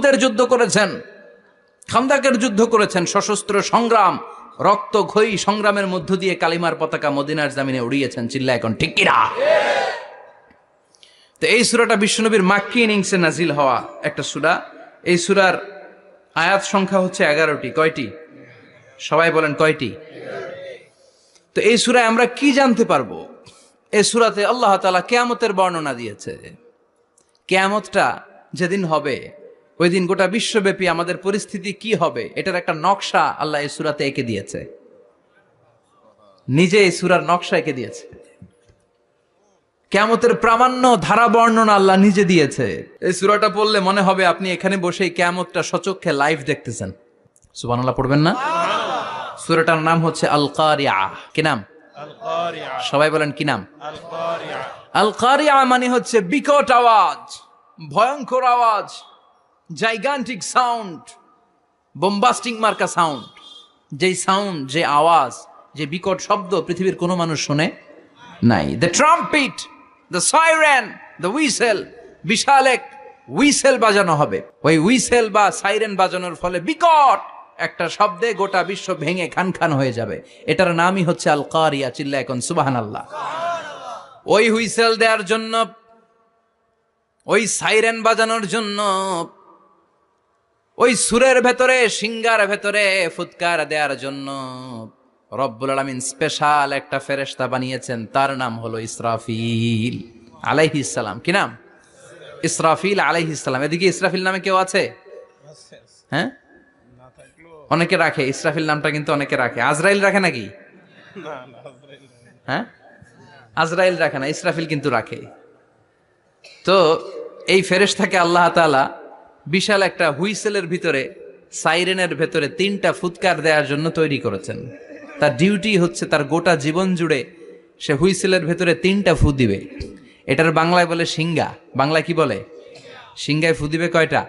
উহুদের যুদ্ধ করেছেন, খান্দাকের যুদ্ধ করেছেন, সশস্ত্র সংগ্রাম, রক্তক্ষয়ী সংগ্রামের মধ্য দিয়ে কালিমার পতাকা মদিনার জামিনে উড়িয়েছেন। চিল্লা এখন ঠিক কিনা? তো এই সূরাটা বিশ্বনবীর মাক্কি ইনিংসে নাজিল হওয়া একটা সূরা। এই সূরার আয়াত সংখ্যা হচ্ছে 11টি। কয়টি? সবাই বলেন কয়টি? তো এই সূরায় আমরা কি জানতে পারবো? এই সূরাতে আল্লাহ তাআলা কিয়ামতের বর্ণনা দিয়েছে। কিয়ামতটা যেদিন হবে, ওই দিন গোটা বিশ্বব্যাপী আমাদের পরিস্থিতি কি হবে, এটার একটা নকশা আল্লাহ এই সূরাতে এঁকে দিয়েছে। নিজে এই সূরার নকশা এঁকে দিয়েছে। কিয়ামতের প্রামাণ্য ধারা বর্ণনা আল্লাহ নিজে দিয়েছে। এই সূরাটা পড়লে মনে হবে আপনি এখানে বসেই কিয়ামতটা সচক্ষে লাইভ দেখতেছেন। সুবহানাল্লাহ পড়বেন না? সূরাটার নাম হচ্ছে আল কারিয়া। কি নাম? আল কারিয়া। সবাই বলেন কি নাম? আল কারিয়া। আল কারিয়া মানে হচ্ছে বিকট আওয়াজ, ভয়ঙ্কর আওয়াজ, জাইগান্টিক সাউন্ড, বোম্বাস্টিং মার্কা সাউন্ড। যেই সাউন্ড, যে আওয়াজ, যে বিকট শব্দ পৃথিবীর কোনো মানুষ শুনে নাই। The trumpet, the siren, the whistle, বিশাল এক হুইসেল বাজানো হবে। ওই হুইসেল বা সাইরেন বাজানোর ফলে বিকট একটা শব্দে গোটা বিশ্ব ভেঙে খান খান হয়ে যাবে। এটার নামই হচ্ছে আল কারিয়া। চিল্লা এখন সুবহানাল্লাহ। ওই হুইসেল দেওয়ার জন্য, ওই সাইরেন বাজানোর জন্য, ওই সুরের ভেতরে, সিঙ্গার ভেতরে ফুৎকার দেওয়ার জন্য রব্বুল আলামিন স্পেশাল একটা ফেরেশতা বানিয়েছেন। তার নাম হলো ইসরাফিল আলাইহিস সালাম। কি নাম? ইসরাফিল আলাইহিস সালাম। এদিকে ইসরাফিল নামে কেউ আছে? হ্যাঁ, অনেকে রাখে ইসরাফিল নামটা, কিন্তু অনেকে রাখে। আজরাইল রাখে নাকি? হ্যাঁ, আজরাইল রাখে না, ইসরাফিল কিন্তু রাখে। তো এই ফেরেশতাকে আল্লাহ তাআলা বিশাল একটা হুইসেলের ভিতরে, সাইরেনের ভেতরে 3টা ফুৎকার দেওয়ার জন্য তৈরি করেছেন। তার ডিউটি হচ্ছে তার গোটা জীবন জুড়ে সে হুইসেলের ভেতরে 3টা ফু দিবে। এটার বাংলায় বলে সিঙ্গা। বাংলায় কি বলে? সিঙ্গায় ফু দিবে কয়টা?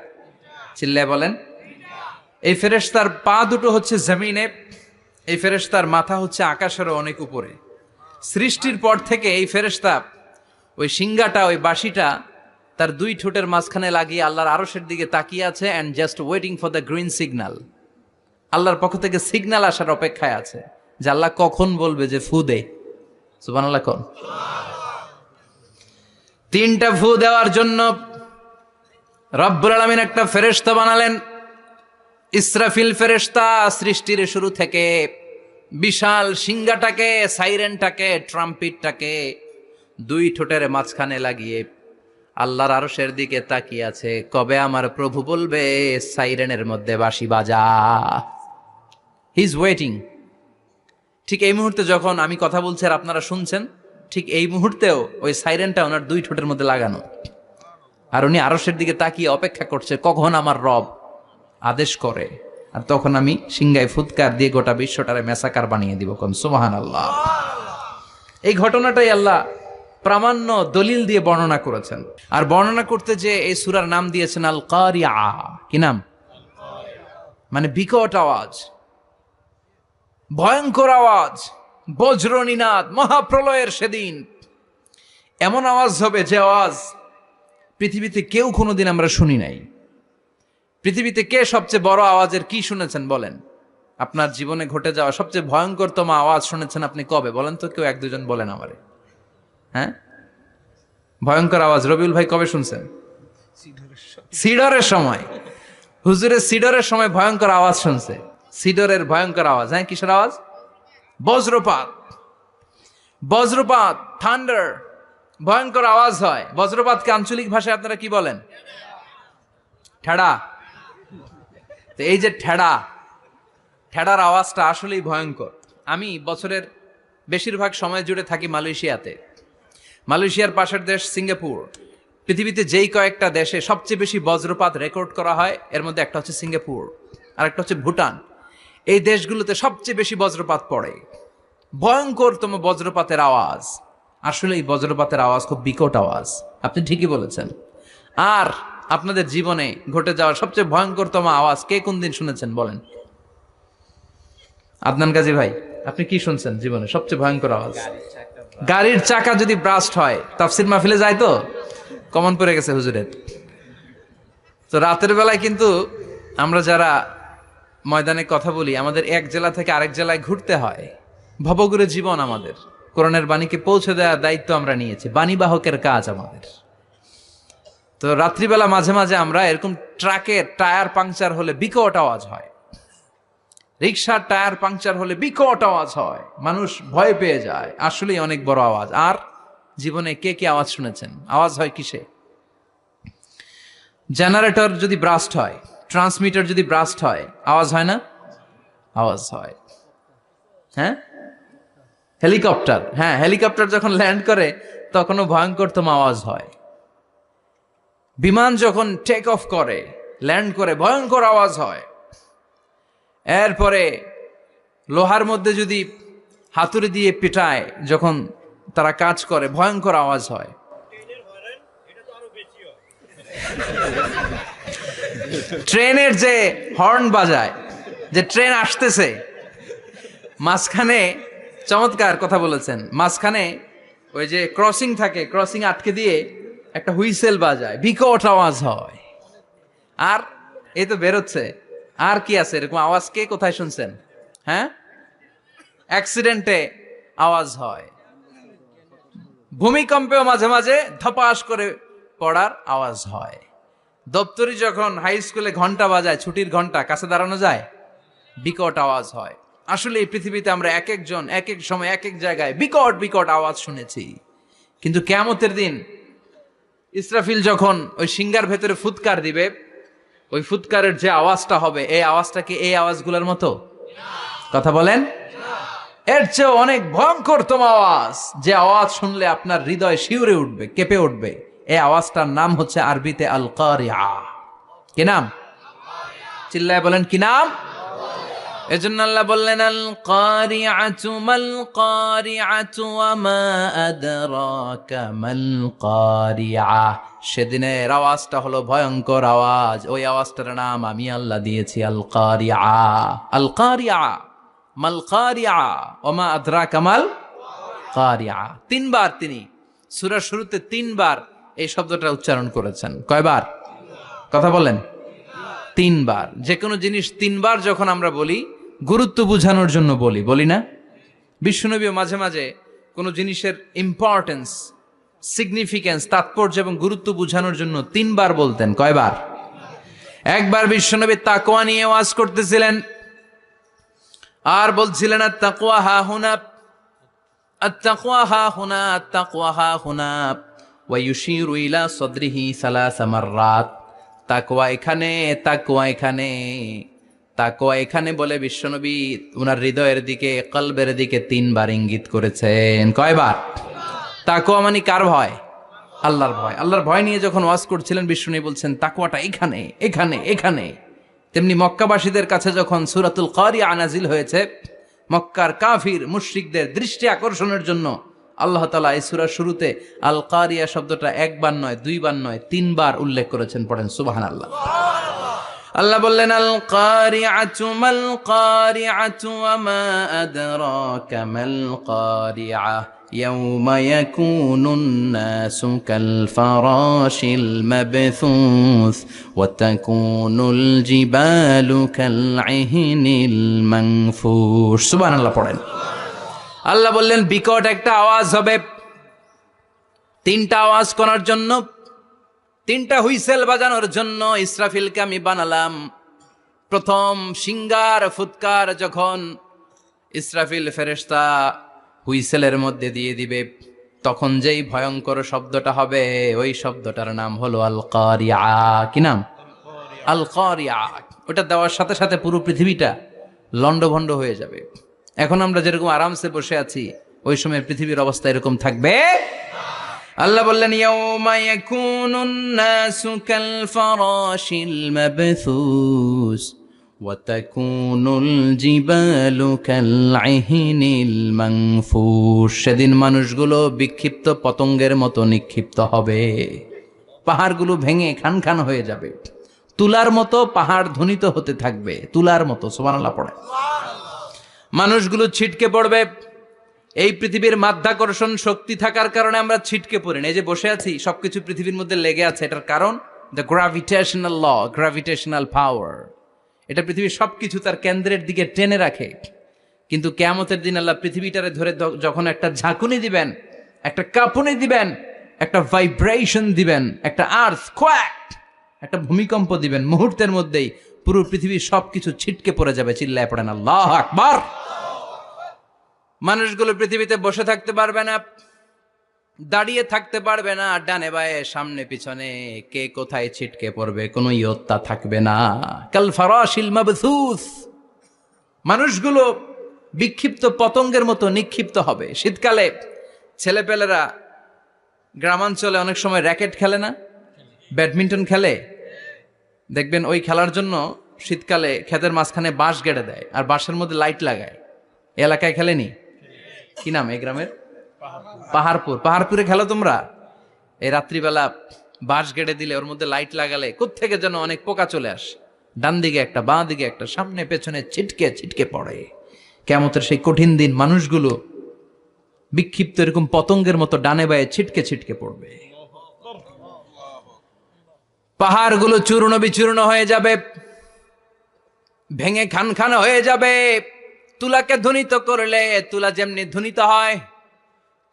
চিল্লায় বলেন। এই ফেরেশতার পা দুটো হচ্ছে জমিনে, এই ফেরেশতার মাথা হচ্ছে আকাশেরও অনেক উপরে। সৃষ্টির পর থেকে এই ফেরেশতা ওই সিঙ্গাটা, ওই বাঁশিটা তার 2 ঠোঁটের মাঝখানে লাগিয়ে আল্লাহর আরশের দিকে তাকিয়ে আছে, and just waiting for the green signal. আল্লাহর পক্ষ থেকে সিগন্যাল আসার অপেক্ষায় আছে যে আল্লাহ কখন বলবে যে ফু দে। সুবহানাল্লাহ কোন? 3টা ফু দেওয়ার জন্য রব্বুল আলামিন একটা ফেরেশতা বানালেন, ইসরাফিল ফেরেশতা। সৃষ্টির শুরু থেকে বিশাল সিঙ্গাটাকে, সাইরেনটাকে, ট্রাম্পিটটাকে 2 ঠোঁটের মাঝখানে লাগিয়ে আল্লাহর আরশের দিকে তাকিয়ে আছে, কবে আমার প্রভু বলবে সাইরেনের মধ্যে বাঁশি বাজা। He is waiting. ঠিক এই মুহূর্তে যখন আমি কথা বলছি আর আপনারা শুনছেন, ঠিক এই মুহূর্তেও ওই সাইরেনটা ওনার 2 ঠোঁটের মধ্যে লাগানো, আর উনি আরশের দিকে তাকিয়ে অপেক্ষা করছে কখন আমার রব আদেশ করে, আর তখন আমি সিঙ্গায় ফুৎকার দিয়ে গোটা বিশ্বটারে মেসাকার বানিয়ে দিব। কোন সুবহানাল্লাহ। এই ঘটনাটাই আল্লাহ প্রামাণ্য দলিল দিয়ে বর্ণনা করেছেন। আর বর্ণনা করতে যে এই সূরার নাম দিয়েছেন আল কারিয়া। কি নাম? মানে বিকট আওয়াজ, ভয়ঙ্কর আওয়াজ, বজ্রনিনাদ, মহাপ্রলয়ের সেদিন এমন আওয়াজ হবে যে আওয়াজ পৃথিবীতে কেউ কোনোদিন আমরা শুনি নাই। পৃথিবীতে কে সবচেয়ে বড় আওয়াজের কি শুনেছেন বলেন? আপনার জীবনে ঘটে যাওয়া সবচেয়ে ভয়ঙ্করতম আওয়াজ শুনেছেন আপনি কবে? বলেন তো, কেউ 1-2 জন বলেন আমারে। হ্যাঁ, ভয়ঙ্কর আওয়াজ রবিউল ভাই কবে শুনছেন? সিডরের সময়। হুজুরের সিডরের সময় ভয়ঙ্কর আওয়াজ শুনছে। সিডরের ভয়ঙ্কর আওয়াজ। হ্যাঁ, কিসের আওয়াজ? বজ্রপাত। বজ্রপাত, থান্ডার, ভয়ঙ্কর আওয়াজ হয়। বজ্রপাতকে আঞ্চলিক ভাষায় আপনারা কি বলেন? ঠেড়া। তো এই যে ঠেড়ার আওয়াজটা আসলেই ভয়ঙ্কর। আমি বছরের বেশিরভাগ সময় জুড়ে থাকি মালয়েশিয়াতে। মালয়েশিয়ার পাশের দেশ সিঙ্গাপুর। পৃথিবীতে যেই কয়েকটা দেশে সবচেয়ে বেশি বজ্রপাত রেকর্ড করা হয়, এর মধ্যে একটা হচ্ছে সিঙ্গাপুর, আর একটা হচ্ছে ভুটান। এই দেশগুলোতে সবচেয়ে বেশি বজ্রপাত পড়ে। ভয়ঙ্করতম বজ্রপাতের আওয়াজ। আসলে এই বজ্রপাতের আওয়াজ খুব বিকট আওয়াজ। আপনি ঠিকই বলেছেন। আর আপনাদের জীবনে ঘটে যাওয়া সবচেয়ে ভয়ঙ্করতম আওয়াজ কে কোন দিন শুনেছেন বলেন? আদনান গাজী ভাই, আপনি কি শুনছেন জীবনে সবচেয়ে ভয়ঙ্কর আওয়াজ? গাড়ির চাকা যদি ব্রাস্ট হয়। তাফসির মাহফিলে যায় তো কমন পড়ে গেছে হুজুরের। তো রাতের বেলায় কিন্তু আমরা যারা ময়দানে কথা বলি, আমাদের এক জেলা থেকে আরেক জেলায় ঘুরতে হয়। ভবঘুরে জীবন আমাদের। কোরআনের বাণীকে পৌঁছে দেওয়ার দায়িত্ব আমরা নিয়েছি, বাণীবাহকের কাজ আমাদের। তো রাত্রিবেলা মাঝে মাঝে আমরা এরকম ট্রাকের টায়ার পাংচার হলে বিকট আওয়াজ হয়, রিক্সার টায়ার পাংচার হলে বিকট আওয়াজ হয়, মানুষ ভয় পেয়ে যায়। আসলেই অনেক বড় আওয়াজ। আর জীবনে কে কে আওয়াজ শুনেছেন? আওয়াজ হয় কিসে? জেনারেটর যদি ব্রাস্ট হয়, ট্রান্সমিটার যদি ব্রাস্ট হয়, আওয়াজ হয় না? আওয়াজ হয়। হ্যাঁ, হেলিকপ্টার, হ্যাঁ হেলিকপ্টার যখন ল্যান্ড করে তখনও ভয়ঙ্করতম আওয়াজ হয়। বিমান যখন টেক অফ করে, ল্যান্ড করে, ভয়ঙ্কর আওয়াজ হয়। এরপরে লোহার মধ্যে যদি হাতুড়ি দিয়ে পিটায়, যখন তারা কাজ করে, ভয়ঙ্কর আওয়াজ হয়। ট্রেনের যে হর্ন বাজায়, যে ট্রেন আসতেছে, মাঝখানে চমৎকার কথা বলেছেন, মাঝখানে ওই যে ক্রসিং থাকে, ক্রসিং আটকে দিয়ে একটা হুইসেল বাজায়, বিকট আওয়াজ হয়। আর এই তো বেরোচ্ছে। আর কি আছে এরকম আওয়াজ? কে কোথায় শুনছেন? হ্যাঁ, অ্যাক্সিডেন্টে আওয়াজ হয়, ভূমিকম্পেও মাঝে মাঝে ধপাস করে পড়ার আওয়াজ হয়। দপ্তরি যখন হাই স্কুলে ঘন্টা বাজায়, ছুটির ঘন্টা, কাছে দাঁড়ানো যায়, বিকট আওয়াজ হয়। আসলে এই পৃথিবীতে আমরা এক একজন এক এক সময় এক এক জায়গায় বিকট বিকট আওয়াজ শুনেছি। কিন্তু কিয়ামতের দিন ইসরাফিল যখন ওই সিংহার ভেতরে ফুৎকার দিবে, ওই ফুৎকারের যে আওয়াজটা হবে, এই আওয়াজটা কি এই আওয়াজগুলোর মতো? কথা বলেন। এর চেয়ে অনেক ভয়ঙ্করতম আওয়াজ, যে আওয়াজ শুনলে আপনার হৃদয় শিউরে উঠবে, কেঁপে উঠবে। এই আওয়াজটার নাম হচ্ছে আরবিতে আল কারিআ। কি নাম? চিল্লায় বলেন, কি নাম? এজন্য আল্লাহ বললেন, আল কারিআতু মাল কারিআতু ওয়া মা আদরাকা মাল কারিআ। সেদিনের আওয়াজটা হলো ভয়ঙ্কর আওয়াজ। ওই আওয়াজটার নাম আমি আল্লাহ দিয়েছি আল কারিআ। আল কারিআ মাল কারিআ ওয়া মা আদরাকা মাল কারিআ। তিনবার তিনি সূরার শুরুতে তিনবার এই শব্দটা উচ্চারণ করেছেন। কয়বার? কথা বলেন। তিনবার। যে কোনো জিনিস তিনবার যখন আমরা বলি, গুরুত্ব বোঝানোর জন্য বলি, বলি না? বিশ্বনবীও মাঝে মাঝে কোনো জিনিসের ইম্পর্টেন্স, সিগনিফিকেন্স, তাৎপর্য এবং গুরুত্ব বোঝানোর জন্য তিনবার বলতেন। কয়বার? একবার বিশ্বনবী তাকওয়া নিয়ে ওয়াজ করতেছিলেন, আর বলছিলেন আত-তাকওয়া হা হুনা, আত-তাকওয়া হা হুনা, আত-তাকওয়া হা হুনা, ওয়া ইউশিরু ইলা সাদরিহি সালাসা মাররাত। তাকওয়া এখানে, তাকওয়া এখানে, তাকওয়া এখানে বলে বিশ্বনবী উনার হৃদয়ের দিকে, কলবের দিকে তিনবার ইঙ্গিত করেছেন। কয়বার? তাকওয়া মানে কার ভয়? আল্লাহর ভয়। আল্লাহর ভয় নিয়ে যখন ওয়াজ করছিলেন, বিশ্বনবী বলছেন তাকওয়াটা এখানে, এখানে, এখানে। তেমনি মক্কাবাসীদের কাছে যখন সূরাতুল কারিআ নাজিল হয়েছে, মক্কার কাফির মুশরিকদের দৃষ্টি আকর্ষণের জন্য আল্লাহ তাআলা এই সূরার শুরুতে আল কারিয়া শব্দটা একবার নয়, দুইবার নয়, তিনবার উল্লেখ করেছেন। পড়েন সুবহানাল্লাহ। আল্লাহ বললেন, আল কারিআতু মাল কারিআতু ওয়া মা আদরাকা মাল কারিআ ইয়াউমা ইয়াকুনুন নাসু কাল ফারাশিল মাবথুস ওয়া তাকুনুল জিবালু কাল ইহনিল মানফুশ। সুবহানাল্লাহ পড়েন। আল্লাহ বললেন, বিকট একটা আওয়াজ হবে। তিনটা আওয়াজ করার জন্য, তিনটা হুইসেল বাজানোর জন্য ইসরাফিলকে আমি বানালাম। প্রথম সিংগার ফুৎকার যখন ইসরাফিল ফেরেশতা হুইসেলের মধ্যে দিয়ে দিবে, তখন যেই ভয়ঙ্কর শব্দটা হবে, ওই শব্দটার নাম হলো আল কারিআ। কি নাম? আল কারিআ। ওটা দেওয়ার সাথে সাথে পুরো পৃথিবীটা লন্ডভন্ড হয়ে যাবে। এখন আমরা যেরকম আরামসে বসে আছি, ওই সময় পৃথিবীর অবস্থা এরকম থাকবে। আল্লাহ বললেন, ইয়াউমা ইয়াকুনুন নাসু কাল ফারাশিল মাবথুস ওয়া তাকুনুল জিবালু কাল ইহনিল মানফুশ। সেদিন মানুষগুলো বিক্ষিপ্ত পতঙ্গের মতো নিক্ষিপ্ত হবে। পাহাড়গুলো ভেঙে খান খান হয়ে যাবে। তুলার মতো পাহাড় ধ্বনিত হতে থাকবে, তুলার মতো। সুবহানাল্লাহ পড়ে। মানুষগুলো ছিটকে পড়বে। এই পৃথিবীর মাধ্যাকর্ষণ শক্তি থাকার কারণে আমরা ছিটকে পড়ি না। এই যে বসে আছি, সবকিছু পৃথিবীর মধ্যে লেগে আছে। এটার কারণ দ্য গ্র্যাভিটেশনাল ল, গ্র্যাভিটেশনাল পাওয়ার, এটা পৃথিবীর সবকিছু তার কেন্দ্রের দিকে টেনে রাখে। কিন্তু কিয়ামতের দিন আল্লাহ পৃথিবীটারে ধরে যখন একটা ঝাঁকুনি দিবেন, একটা কাঁপুনি দিবেন, একটা ভাইব্রেশন দিবেন, একটা আর্থকোয়েক, একটা ভূমিকম্প দিবেন, মুহূর্তের মধ্যেই পুরো পৃথিবীর সবকিছু ছিটকে পড়ে যাবে। চিল্লায় পড়েন আল্লাহু আকবার। মানুষগুলো পৃথিবীতে বসে থাকতে পারবে না, দাঁড়িয়ে থাকতে পারবে না, ডানে বায়ে সামনে পিছনে কে কোথায় ছিটকে পড়বে কোনো ইয়ত্তা থাকবে না। কাল ফারাশিল মাবথুস, মানুষগুলো বিক্ষিপ্ত পতঙ্গের মতো নিক্ষিপ্ত হবে। শীতকালে ছেলেপেলেরা গ্রামাঞ্চলে অনেক সময় র্যাকেট খেলে না, ব্যাডমিন্টন খেলে, দেখবেন ওই খেলার জন্য শীতকালে ক্ষেতের মাঝখানে বাঁশ গেড়ে দেয় আর বাঁশের মধ্যে লাইট লাগায়। এলাকায় খেলেনি? কি নাম এই গ্রামের? পাহাড়পুর। পাহাড়পুরে খেলো তোমরা? এই রাত্রিবেলা বাঁশ গেড়ে দিলে ওর মধ্যে লাইট লাগালে কোত্থেকে যেন অনেক পোকা চলে আসে, ডান দিকে একটা, বাঁ দিকে একটা, সামনে পেছনে ছিটকে ছিটকে পড়ে। কিয়ামতের সেই কঠিন দিন মানুষগুলো বিক্ষিপ্ত এরকম পতঙ্গের মতো ডানে বায়ে ছিটকে ছিটকে পড়বে। পাহাড়গুলো চূর্ণ বিচূর্ণ হয়ে যাবে, ভেঙে খান খান হয়ে যাবে। তুলাকে ধ্বনিত করলে তুলা যেমনি ধ্বনিত হয়,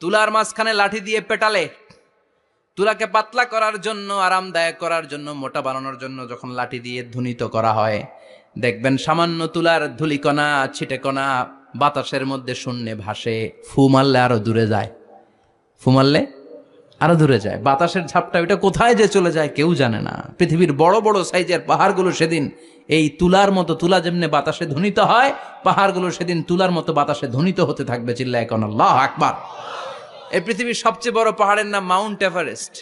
তুলার মাঝখানে লাঠি দিয়ে পেটালে, তুলাকে পাতলা করার জন্য, আরামদায়ক করার জন্য, মোটা বানানোর জন্য যখন লাঠি দিয়ে ধ্বনিত করা হয়, দেখবেন সামান্য তুলার ধুলিকণা, ছিটেকণা বাতাসের মধ্যে শূন্যে ভাসে। ফু মারলে আরো দূরে যায়, ফু মারলে আরো দূরে যায়। বাতাসের ঝাপটা ওইটা কোথায় যে চলে যায় কেউ জানে না। পৃথিবীর বড় বড় সাইজের পাহাড়গুলো সেদিন এই তুলার মতো, তুলা যেমনি বাতাসে ধ্বনিত হয়, পাহাড়গুলো সেদিন তুলার মতো বাতাসে ধ্বনিত হতে থাকবে। চিল্লায় এখন আল্লাহু আকবার। এই পৃথিবীর সবচেয়ে বড় পাহাড়ের নাম মাউন্ট এভারেস্ট।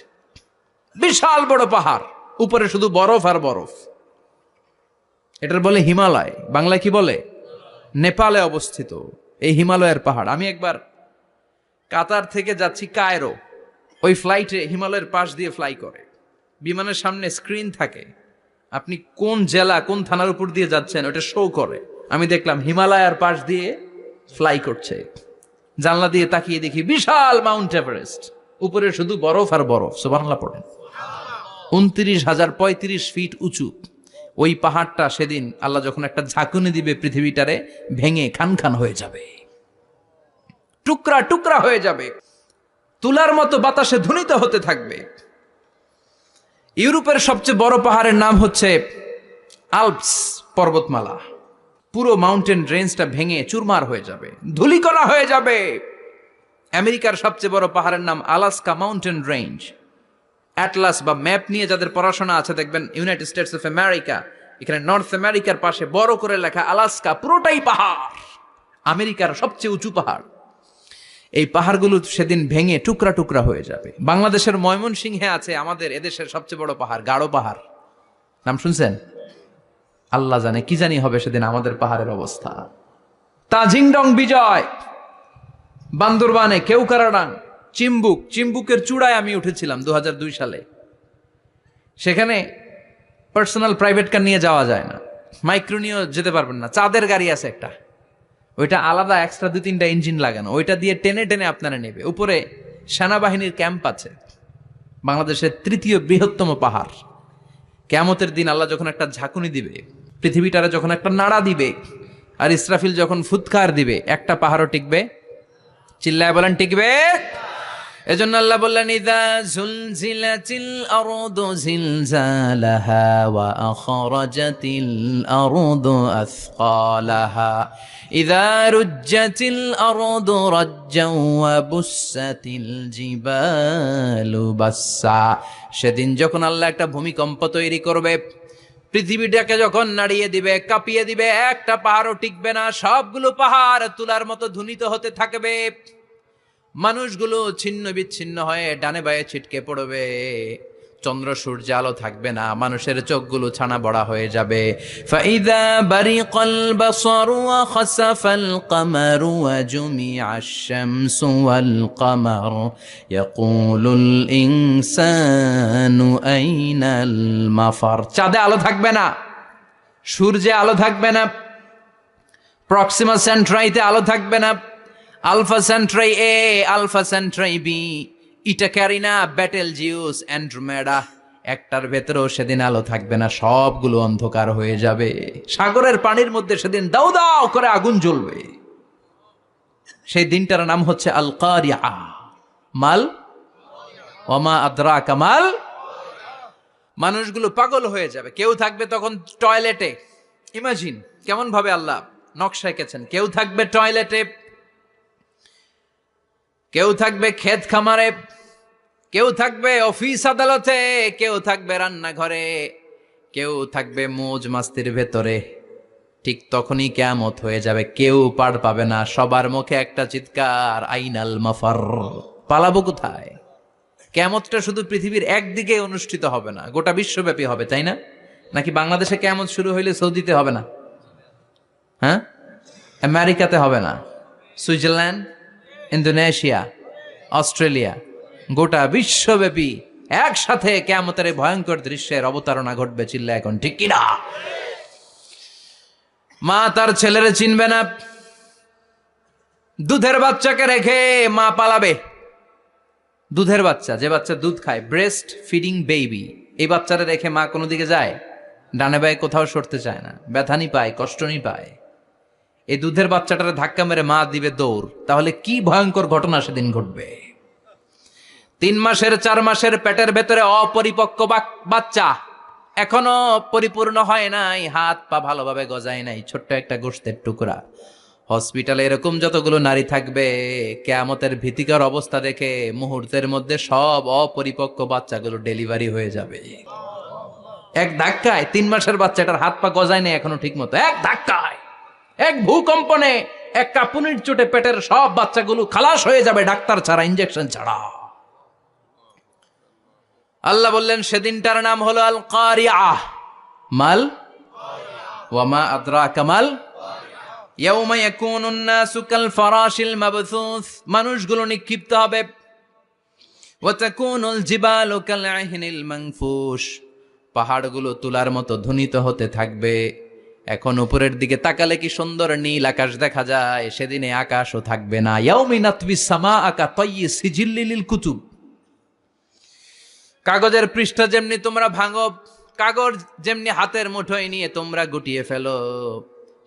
বিশাল বড় পাহাড়, উপরে শুধু বরফ আর বরফ। এটার বলে হিমালয়, বাংলায় কি বলে? নেপালে অবস্থিত এই হিমালয়ের পাহাড়। আমি একবার কাতার থেকে যাচ্ছি কায়রো, ওই ফ্লাইটে হিমালয়ের পাশ দিয়ে ফ্লাই করে, বিমানের সামনে স্ক্রিন থাকে, আপনি কোন জেলা কোন থানার উপর দিয়ে যাচ্ছেন ওটা শো করে। আমি দেখলাম হিমালয়ের পাশ দিয়ে ফ্লাই করছে, জানলা দিয়ে তাকিয়ে দেখি বিশাল মাউন্ট এভারেস্ট, উপরে শুধু বরফ আর বরফ। সুবহানাল্লাহ পড়েন। 29,035 ফিট উঁচু ওই পাহাড়টা সেদিন আল্লাহ যখন একটা ঝাঁকুনি দিবে, পৃথিবীটারে ভেঙে খান খান হয়ে যাবে, টুকরা টুকরা হয়ে যাবে, তুলার মতো বাতাসে ধ্বনিত হতে থাকবে। ইউরোপের সবচেয়ে বড় পাহাড়ের নাম হচ্ছে আল্পস পর্বতমালা। পুরো মাউন্টেন রেঞ্জটা ভেঙে চুরমার হয়ে যাবে, ধূলিকণা হয়ে যাবে। আমেরিকার সবচেয়ে বড় পাহাড়ের নাম আলাস্কা মাউন্টেন রেঞ্জ। অ্যাটলাস বা ম্যাপ নিয়ে যাদের পড়াশোনা আছে দেখবেন ইউনাইটেড স্টেটস অফ আমেরিকা, এখানে নর্থ আমেরিকার পাশে বড় করে লেখা আলাস্কা, পুরোটাই পাহাড়, আমেরিকার সবচেয়ে উঁচু পাহাড়। এই পাহাড়গুলো সেদিন ভেঙে টুকরা টুকরা হয়ে যাবে। বাংলাদেশের ময়মনসিংহে আছে আমাদের এদেশের সবচেয়ে বড় পাহাড়, গাঢ় পাহাড়। নাম শুনছেন? আল্লাহ জানে কি জানি হবে সেদিন আমাদের পাহাড়ের অবস্থা। তাজিংডং বিজয়, বান্দরবানে কেওক্রাডাং, চিম্বুক, চিম্বুকের চূড়ায় আমি উঠেছিলাম 2002 সালে। সেখানে পার্সোনাল প্রাইভেট কার নিয়ে যাওয়া যায় না, মাইক্রো নিয়েও যেতে পারবেন না। চাঁদের গাড়ি আছে একটা, ওইটা আলাদা এক্সট্রা 2-3টা ইঞ্জিন লাগানো, ওইটা দিয়ে টেনে টেনে আপনারা নেবে। উপরে সেনাবাহিনীর ক্যাম্প আছে। বাংলাদেশের 3য় বৃহত্তম পাহাড়। কিয়ামতের দিন আল্লাহ যখন একটা ঝাঁকুনি দিবে, পৃথিবীটারে যখন একটা নাড়া দিবে, আর ইসরাফিল যখন ফুৎকার দিবে, একটা পাহাড়ও টিকবে? চিল্লায় বলেন টিকবে? এজন্য আল্লাহ বললেন ইযা যুলজিলাতিল আরদু জিলজালাহা ওয়া আখরাজাতিল আরদু আসকালাহা ইযা রুজ্জাতিল আরদু রাজ্জাও ওয়া বুসাতিল জিবালু বাসসা। সেদিন যখন আল্লাহ একটা ভূমিকম্প তৈরি করবে, পৃথিবীটাকে যখন নাড়িয়ে দিবে, কাঁপিয়ে দিবে, একটা পাহাড়ও টিকবে না, সবগুলো পাহাড় তুলার মতো ধ্বনিত হতে থাকবে। মানুষগুলো ছিন্ন বিচ্ছিন্ন হয়ে ডানে বায়ে ছিটকে পড়বে, চন্দ্র সূর্য আলো থাকবে না, মানুষের চোখগুলো ছানা বড়া হয়ে যাবে। ফাইদা বারিকাল বাসারু ওয়া খাসাফাল কামারু ওয়া জুমিআশ শামসু ওয়াল কামার ইয়াকুলুল ইনসানু আইনাল মাফার। চাঁদে আলো থাকবে না, সূর্যে আলো থাকবে না, প্রক্সিমা সেন্ট্রাইতে আলো থাকবে না, আলফা সেন্ট্রাই এ, আলফা সেন্ট্রাই বি, ইটা ক্যারিনা, ব্যাটেল জিউস, অ্যান্ড্রোমেডা, একটার ভেতরেও সেদিন আলো থাকবে না, সবগুলো অন্ধকার হয়ে যাবে। সাগরের পানির মধ্যে সেদিন দাউ দাউ করে আগুন জ্বলবে। সেই দিনটার নাম হচ্ছে আল কারিআ। মাল ওমা আদরাকা মাল। মানুষগুলো পাগল হয়ে যাবে। কেউ থাকবে তখন টয়লেটে। ইমাজিন কেমন ভাবে আল্লাহ নকশা এঁকেছেন। কেউ থাকবে টয়লেটে, কেউ থাকবে ক্ষেত খামারে, কেউ থাকবে অফিস আদালতে, কেউ থাকবে রান্নাঘরে, কেউ থাকবে মৌজ মাস্তির ভেতরে। ঠিক তখনই কিয়ামত হয়ে যাবে, কেউ পার পাবে না। সবার মুখে একটা চিৎকার, আইনাল মাফার। পালাবো কোথায়? কিয়ামতটা শুধু পৃথিবীর একদিকে অনুষ্ঠিত হবে না, গোটা বিশ্বব্যাপী হবে, তাই না? নাকি বাংলাদেশে কিয়ামত শুরু হইলে সৌদিতে হবে না? হ্যাঁ, আমেরিকাতে হবে না, সুইজারল্যান্ড, ইন্দোনেশিয়া, অস্ট্রেলিয়া, গোটা বিশ্বব্যাপী একসাথে কিয়ামতের এই ভয়ঙ্কর দৃশ্যের অবতারণা ঘটবে। চিল্লা এখন ঠিক কিনা? মা তার ছেলেরে চিনবে না। দুধের বাচ্চাকে রেখে মা পালাবে। দুধের বাচ্চা, যে বাচ্চা দুধ খায়, ব্রেস্ট ফিডিং বেবি, এই বাচ্চারা রেখে মা কোনো দিকে যায়? ডানে বায়ে কোথাও সরতে চায় না, ব্যথানি পায়, কষ্টনি পায়। এই দুধের বাচ্চাটারে ধাক্কা মেরে মা দিবে দৌড়। তাহলে কি ভয়ঙ্কর ঘটনা সেদিন ঘটবে। 3 মাসের 4 মাসের পেটের ভেতরে অপরিপক্ক বাচ্চা, এখনো পরিপূর্ণ হয় নাই, হাত পা ভালোভাবে গজায় নাই, ছোট্ট একটা গোশতের টুকরা। হসপিটালে এরকম যতগুলো নারী থাকবে, কিয়ামতের ভীতিকর অবস্থা দেখে মুহূর্তের মধ্যে সব অপরিপক্ক বাচ্চাগুলো ডেলিভারি হয়ে যাবে। এক ধাক্কায় 3 মাসের বাচ্চাটার হাত পা গজায় নাই এখনো ঠিক মতো, এক ধাক্কায়, এক ভূকম্পনে, এক কাঁপুনির চোটে পেটের সব বাচ্চাগুলো খালাস হয়ে যাবে, ডাক্তার ছাড়া, ইনজেকশন ছাড়া। আল্লাহ বললেন সেদিনটার নাম হলো আল কারিআ। মাল ওয়ামা আদরাকা মাল। ইয়াউমা ইয়াকুনুন নাসু কাল ফারাশিল মাবথুস, মানুষগুলো নিক্ষিপ্ত হবে। ওয়া তাকুনুল জিবালু কাল আহিনিল মানফুশ, পাহাড়গুলো তুলার মতো ধ্বনিত হতে থাকবে। এখন উপরের দিকে তাকালে কি সুন্দর নীল আকাশ দেখা যায়, সেদিনে আকাশও থাকবে না। ইয়াউমিন নাতবিস সামাআ কাতায়্যি সিজিল্লিল লিল কুতুব, কাগজের পৃষ্ঠা যেমনি তোমরা ভাঙো, কাগজ যেমনি হাতের মুঠোয় নিয়ে তোমরা গুটিয়ে ফেলো,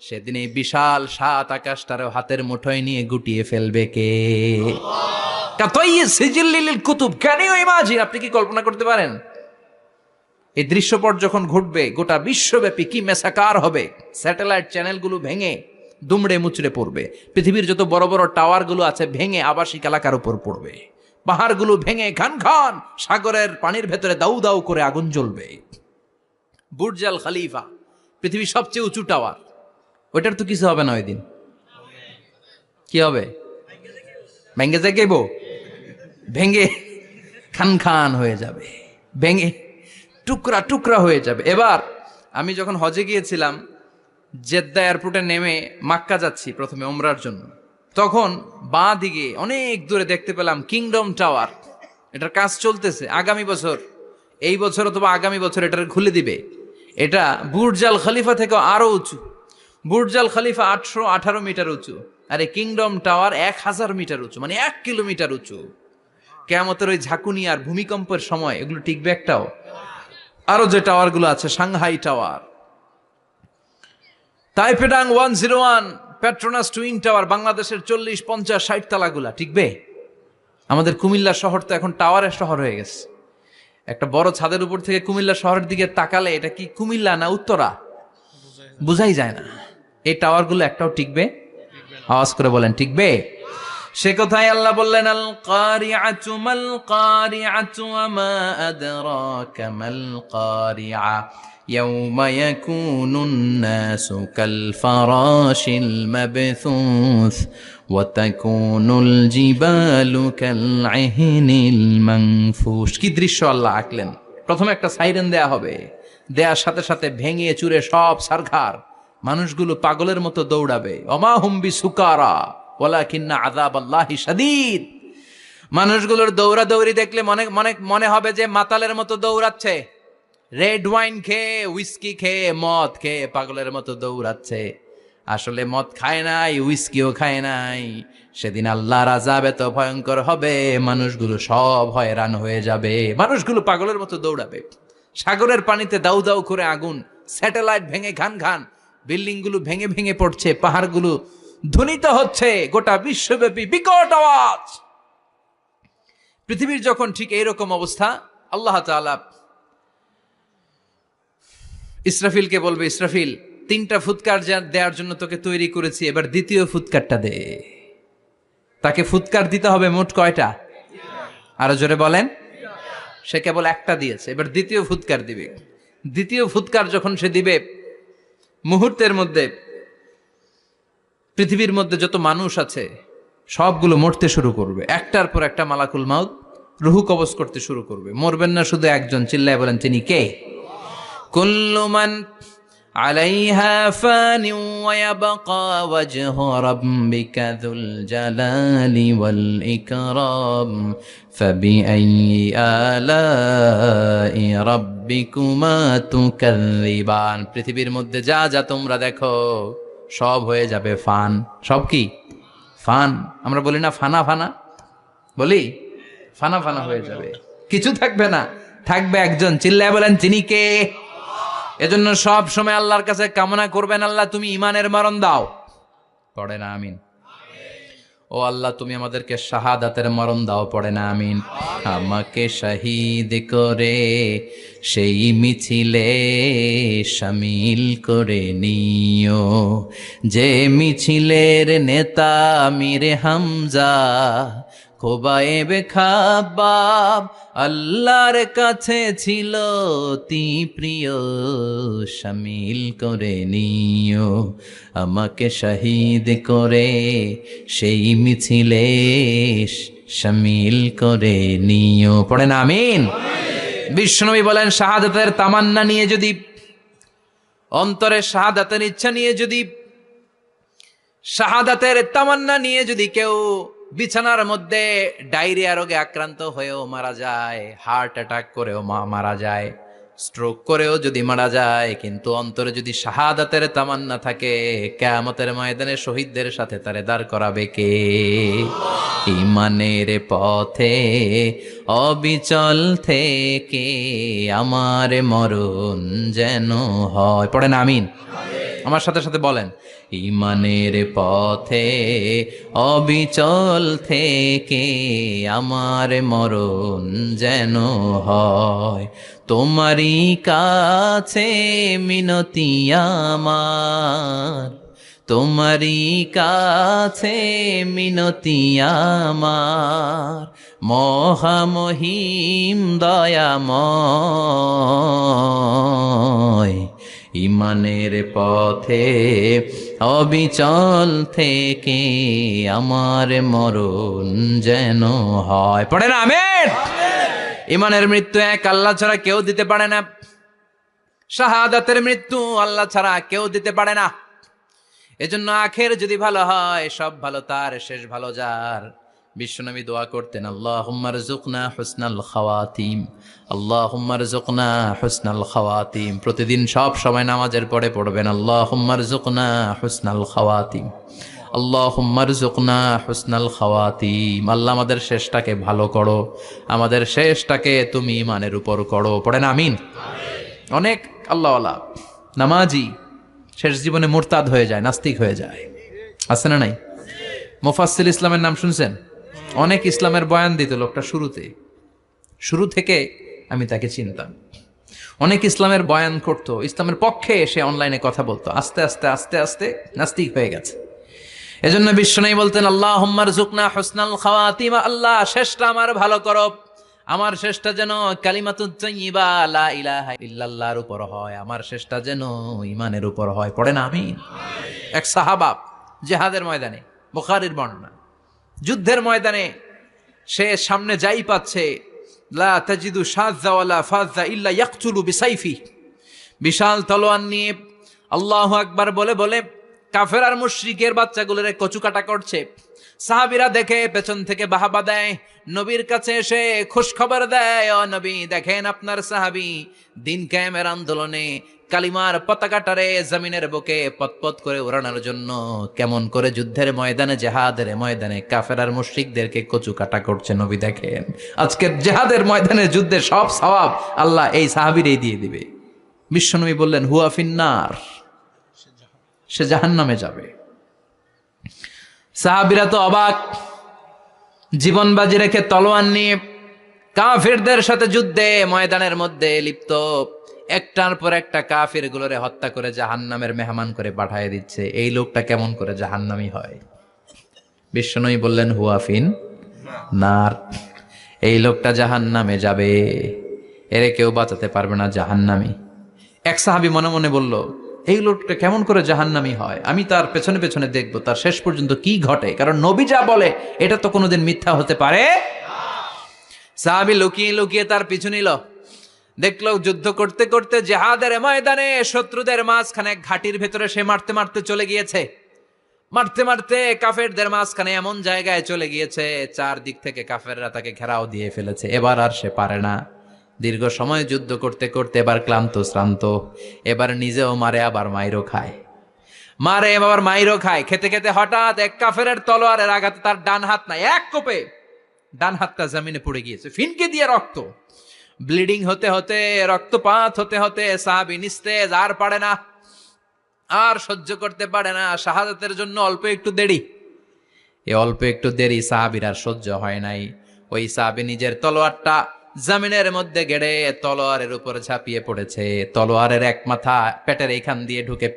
সেদিন এই বিশাল 7 আকাশটারও হাতের মুঠোয় নিয়ে গুটিয়ে ফেলবে কে? কাতায়্যি সিজিল্লিল লিল কুতুব। Can you imagine? আপনি কি কল্পনা করতে পারেন এই দৃশ্যপট যখন ঘটবে গোটা বিশ্বব্যাপী কি মেসাকার হবে? স্যাটেলাইট চ্যানেলগুলো ভেঙে দুমড়ে মুচড়ে পড়বে, পৃথিবীর যত বড় বড় টাওয়ারগুলো আছে ভেঙে আবাসিক এলাকার উপর পড়বে, পাহাড়গুলো ভেঙে খান খান সাগরের পানির ভেতরে দাউ দাউ করে আগুন জ্বলবে। বুর্জ আল খলিফা, পৃথিবীর সবচেয়ে উঁচু টাওয়ার, ওইটার তো কিছু হবে না ওই দিন। কি হবে? ভেঙে যাইব, ভেঙে খান খান হয়ে যাবে, ভেঙে টুকরা টুকরা হয়ে যাবে। এবার আমি যখন হজে গিয়েছিলাম, জেদ্দা এয়ারপোর্টে নেমে মাক্কা যাচ্ছি প্রথমে ওমরার জন্য, তখন বাঁ দিকে অনেক দূরে দেখতে পেলাম কিংডম টাওয়ার। এটার কাজ চলতেছে, আগামী বছর, এই বছর অথবা আগামী বছর এটার খুলে দিবে। এটা বুর্জ আল খলিফা থেকে আরো উঁচু। বুর্জ আল খলিফা 818 মিটার উঁচু, আর এই কিংডম টাওয়ার 1000 মিটার উঁচু, মানে 1 কিলোমিটার উঁচু। কিয়ামতের ওই ঝাঁকুনি আর ভূমিকম্পের সময় এগুলো টিকবে একটাও? আরো যে টাওয়ার গুলো আছে, সাংহাই টাওয়ার, তাইপেডাং 101, পেট্রোনাস টুইন টাওয়ার, বাংলাদেশের 40, 50, 60 তালাগুলা টিকবে? আমাদের কুমিল্লা শহর তো এখন টাওয়ারের শহর হয়ে গেছে। একটা বড় ছাদের উপর থেকে কুমিল্লা শহরের দিকে তাকালে এটা কি কুমিল্লা না উত্তরা বুঝাই যায় না। এই টাওয়ারগুলো একটাও টিকবে? আওয়াজ করে বলেন টিকবে? সে কথাই আল্লাহ বললেন আল কারিআতু মাল কারিআতু ওয়া মা আদরাকা মাল কারিআ ইয়াউমা ইয়াকুনুন নাসু কাল ফারাশিল মাবথুস ওয়া তাকুনুল জিবালু কাল আহিনিল মানফুশ। কি দৃশ্য আল্লাহ আঁকলেন! প্রথমে একটা সাইরেন দেয়া হবে, দেয়ার সাথে সাথে ভেঙে চুরে সব সারখার, মানুষগুলো পাগলের মতো দৌড়াবে। ওমা হুম বিসুকারা ওয়ালাকিন্না আযাবাল্লাহি শাদীদ। মানুষগুলোর দৌড়াদৌড়ি দেখলে মনে হবে যে মাতালের মতো দৌড়াচ্ছে, রেড ওয়াইন খেয়ে, উইস্কি খেয়ে, মদ খেয়ে পাগলের মতো দৌড়াচ্ছে। আসলে মদ খায় নাই, উইস্কিও খায় নাই। সেদিন আল্লাহর আযাব এত ভয়ঙ্কর হবে, মানুষগুলো সব হয়রান হয়ে যাবে, মানুষগুলো পাগলের মতো দৌড়াবে। সাগরের পানিতে দাউ দাউ করে আগুন, স্যাটেলাইট ভেঙে ঘান ঘান, বিল্ডিংগুলো ভেঙে ভেঙে পড়ছে, পাহাড়গুলো ধ্বনিত হচ্ছে, গোটা বিশ্বব্যাপী বিকট আওয়াজ। পৃথিবীর যখন ঠিক এইরকম অবস্থা, আল্লাহ তাআলা ইসরাফিলকে বলবে, ইসরাফিল 3টা ফুৎকার দেওয়ার জন্য তোকে তৈরি করেছি, এবার দ্বিতীয় ফুৎকারটা দে। তাকে ফুৎকার দিতে হবে মোট কয়টা? আরো জোরে বলেন। সে কেবল একটা দিয়েছে, এবার দ্বিতীয় ফুৎকার দিবে। দ্বিতীয় ফুৎকার যখন সে দিবে, মুহূর্তের মধ্যে পৃথিবীর মধ্যে যত মানুষ আছে সবগুলো মরতে শুরু করবে, একটার পর একটা মালাকুল মাউত রুহু কবজ করতে শুরু করবে। মরবেন না শুধু একজন, চিল্লায় বলেন তিনি কে? কুল্লু মান আলাইহা ফানি ওয়া ইয়াবকা ওয়াজহু রাব্বিকা যুল জালালি ওয়াল ইকরাম ফাবিআইয়ি আলাই রাব্বিকুমা তুকাযযিবান। পৃথিবীর মধ্যে যা যা তোমরা দেখো সব হয়ে যাবে ফান। সব কি? ফান। আমরা বলি না ফানা ফানা, বলি ফানা ফানা হয়ে যাবে, কিছু থাকবে না, থাকবে একজন, চিল্লায় বলেন তিনি কে? এজন্য সব সময় আল্লাহর কাছে কামনা করবেন, আল্লাহ তুমি ইমানের মরণ দাও। পড়ে না আমিন? ও আল্লাহ তুমি আমাদেরকে শাহাদাতের মরণ দাও। পড়ে না আমিন? আমাকে শহীদ করে সেই মিছিলে শামিল করে নিও, যে মিছিলের নেতা আমিরে হামজা খোবায়েবে খাব্বাব আল্লাহর কাছে ছিল অতি প্রিয়, শামিল করে নিও আমাকে শহীদ করে সেই মিছিলে শামিল করে নিও। পড়েন আমিন? বিশ্বনবী বলেন, শাহাদাতের তামান্না নিয়ে যদি, অন্তরে শাহাদাতের ইচ্ছা নিয়ে যদি, শাহাদাতের তামান্না নিয়ে যদি কেউ বিছানার মধ্যে ডায়রিয়া রোগে আক্রান্ত হয়েও মারা যায়, হার্ট অ্যাটাক করেও মারা যায়, স্ট্রোক করেও যদি মারা যায়, কিন্তু অন্তরে যদি শাহাদাতের তামান্না থাকে, কিয়ামতের ময়দানে শহীদদের সাথে তারে দাঁড় করাবে কে? ঈমানের পথে অবিচল থেকে আমার মরণ যেন হয়। পড়েন আমিন? আমার সাথে সাথে বলেন, ঈমানের পথে অবিচল থেকে আমার মরণ যেন হয়, তোমারই কাছে মিনতি আমার, তোমারই কাছে মিনতি আমার, মহামহিম দয়াময়। ঈমানের পথে অবিচল থেকে আমার মরণ যেন হয়। পড়ে না আমিন? ঈমানের মৃত্যু এক আল্লাহ ছাড়া কেউ দিতে পারে না, শাহাদাতের মৃত্যু আল্লাহ ছাড়া কেউ দিতে পারে না। এজন্য আখের যদি ভালো হয়, সব ভালো তার, শেষ ভালো যার। বিশ্বনবী দোয়া করতেন, আল্লাহুম্মা রযুকনা হুসনাল খাওয়াতিম, আল্লাহুম্মা রযুকনা হুসনাল খাওয়াতিম। প্রতিদিন সব সময় নামাজের পরে পড়বেন, আল্লাহুম্মা রযুকনা হুসনাল খাওয়াতিম, আল্লাহুম্মা রযুকনা হুসনাল খাওয়াতিম। আল্লাহ আমাদের শেষটাকে ভালো করো, আমাদের শেষটাকে তুমি ঈমানের উপর করো। পড়েন আমিন? অনেক আল্লাহওয়ালা নামাজি শেষ জীবনে মুরতাদ হয়ে যায়, নাস্তিক হয়ে যায়, আছে না নাই? মুফাসসিল ইসলামের নাম শুনছেন? অনেক ইসলামের বয়ান দিত লোকটা শুরু থেকে আমি তাকে চিনতাম। অনেক ইসলামের বয়ান করতো, ইসলামের পক্ষে এসে অনলাইনে কথা বলতো, আস্তে আস্তে আস্তে আস্তে নাস্তিক হয়ে গেছে। এজন্য বিশ্বনবী বলতেন, আল্লাহুম্মা রযুকনা হুসনাল খাওয়াতিম, আল্লাহ শেষটা আমার ভালো করো, আমার শেষটা যেন কালিমাতুত তাইয়্যিবা লা ইলাহা ইল্লাল্লাহর উপর হয়, আমার শেষটা যেন ঈমানের উপর হয়। পড়েন আমিন? এক সাহাবা জিহাদের ময়দানে, বুখারীর বর্ণনা, যুদ্ধের ময়দানে সে সামনে যাই পাচ্ছে, লা তাজিদু শাযযা ওয়ালা ফাযযা ইল্লা ইয়াকতুলু বিসাইফি, বিশাল তলোয়ার নিয়ে আল্লাহু আকবার বলে বলে কাফের আর মুশরিকের বাচ্চাগুলোরে কচুকাটা করছে। সাহাবীরা দেখে পেছন থেকে বাহাবা দেয়, নবীর কাছে এসে খুশ খবর দেয়, ও নবী দেখেন আপনার সাহাবী দিন কায়েমের আন্দোলনে কালিমার পতাকাটারে জমিনের বুকে পতপত করে উড়ানোর জন্য কেমন করে যুদ্ধের ময়দানে, জেহাদের ময়দানে কাফের আর মুশরিকদেরকে কচুকাটা করছে। নবী দেখেন আজকের জেহাদের ময়দানে যুদ্ধের সব সওয়াব আল্লাহ এই সাহাবীরই দিয়ে দিবে। বিশ্বনবী বললেন হুয়া ফিন্নার, সে জাহান্নামে যাবে। সাহাবীরা তো অবাক, জীবন বাজি রেখে তলোয়ার নিয়ে কাফেরদের সাথে যুদ্ধে ময়দানের মধ্যে লিপ্ত, একটার পর একটা কাফের গুলোরে হত্যা করে জাহান্নামের মেহমান করে পাঠিয়ে দিচ্ছে। এই লোকটা কেমন করে জাহান্নামী হয়? বিশ্বনবী বললেন হুয়া ফিন নার, এই লোকটা জাহান্নামে যাবে, এরে কেউ বাঁচাতে পারবে না, জাহান্নামী। এক সাহাবী মনে মনে বলল এই লোকটা কেমন করে জাহান্নামী হয়, আমি তার পেছনে পেছনে দেখবো তার শেষ পর্যন্ত কি ঘটে, কারণ নবী যা বলে এটা তো কোনোদিন মিথ্যা হতে পারে। সাহাবী লুকিয়ে লুকিয়ে তার পিছু নিল, দেখলো যুদ্ধ করতে করতে জেহাদের ময়দানে শত্রুদের মাঝখানে ঘাটির ভেতরে সে মারতে মারতে চলে গিয়েছে। মারতে মারতে কাফেরদের মাঝখানে এমন জায়গায় চলে গিয়েছে চারদিক থেকে কাফেররা তাকে ঘেরাও দিয়ে ফেলেছে। এবার আর সে পারে না, দীর্ঘ সময় যুদ্ধ করতে করতে এবার ক্লান্ত শ্রান্ত, এবার নিজেও মারে আবার মাইরও খায়, মারে আবার মাইরও খায়। খেতে খেতে হঠাৎ এক কাফেরের তলোয়ারের আঘাতে তার ডান হাত নাই, এক কোপে ডান হাতটা জমিনে পড়ে গিয়েছে, ফিনকে দিয়ে রক্ত, ব্লিডিং হতে হতে, রক্তপাত হতে হতে সাহাবী নিস্তেজ, আর পারে না, আর সহ্য করতে পারে না। শাহাদাতের জন্য অল্প একটু দেরি, এই অল্প একটু দেরি সাহাবীর আর সহ্য হয় নাই। ওই সাহাবী নিজের তলোয়ারটা জমিনের মধ্যে গেড়ে তলোয়ারের উপর ঝাঁপিয়ে পড়েছে। তলোয়ারের এক মাথা পেটের এইখান দিয়ে ঢুকে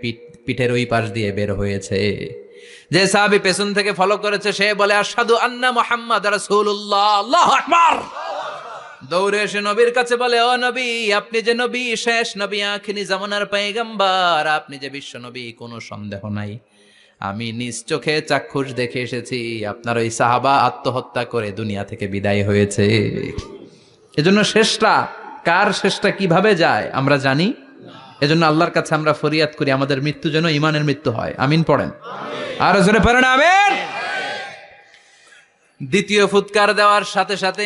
পিঠের ওই পাশ দিয়ে বের হয়েছে। যে সাহাবী পেছন থেকে ফলো করেছে সে বলে আশহাদু আন্না মুহাম্মাদ রাসূলুল্লাহ, আল্লাহু আকবার। দৌড়ে এসে নবীর কাছে বলে ও নবী, আপনি যে নবী, শেষ নবী, আখিরি জামানার পয়গম্বর, আপনি যে বিশ্ব নবী, কোনো সন্দেহ নাই। আমি নিজ চোখে চাক্ষুষ দেখে এসেছি আপনার ওই সাহাবা আত্মহত্যা করে দুনিয়া থেকে বিদায় হয়েছে। এজন্য শেষটা কার, শেষটা কিভাবে যায় আমরা জানি। এজন্য আল্লাহর কাছে আমরা ফরিয়াদ করি আমাদের মৃত্যু যেন ইমানের মৃত্যু হয়। আমিন পড়েন, আর জোরে পড়েন আমিন। দ্বিতীয় ফুৎকার দেওয়ার সাথে সাথে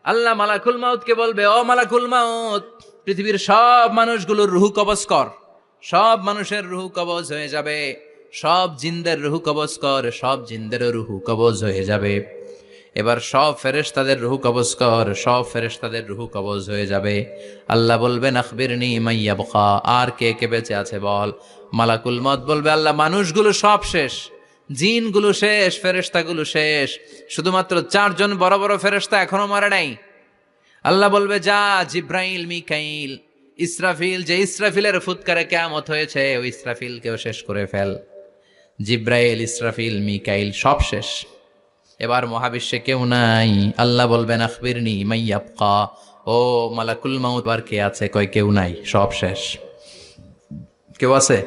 আল্লাহ মালাকুল মাউতকে বলবে ও মালাকুল মাউত, পৃথিবীর সব মানুষগুলোর রুহু কবজ কর। সব মানুষের রুহু কবজ হয়ে যাবে, সব জিনদের রুহু কবজ কর, সব জিনদেরও রুহু কবজ হয়ে যাবে। এবার সব ফেরেশতাদের রুহু কবজ কর, সব ফেরেশতাদের রুহু কবজ হয়ে যাবে। আল্লাহ বলবেন আখবিরনি মা ইয়াবকা, আর কে কে বেঁচে আছে বল। মালাকুল মউত বলবে আল্লাহ মানুষগুলো সব শেষ, জিনগুলো শেষ, ফেরেশতাগুলো শেষ, শুধুমাত্র 4 জন বড় বড় ফেরেশতা এখনো মারে নাই। আল্লাহ বলবে যা জিব্রাইল, মিকাইল, ইসরাফিল, যে ইসরাফিলের ফুৎকারে কিয়ামত হয়েছে ওই ইসরাফিলকেও শেষ করে ফেল। জিব্রাইল, ইসরাফিল, মিকাইল সব শেষ, এবার মহাবিশ্বে কেউ নাই। আল্লাহ বলবেন আখবিরনি মা ইয়াবকা, ও মালাকুল মাউত আর কে আছে? কয় কেউ নাই, সব শেষ। কেউ আছে?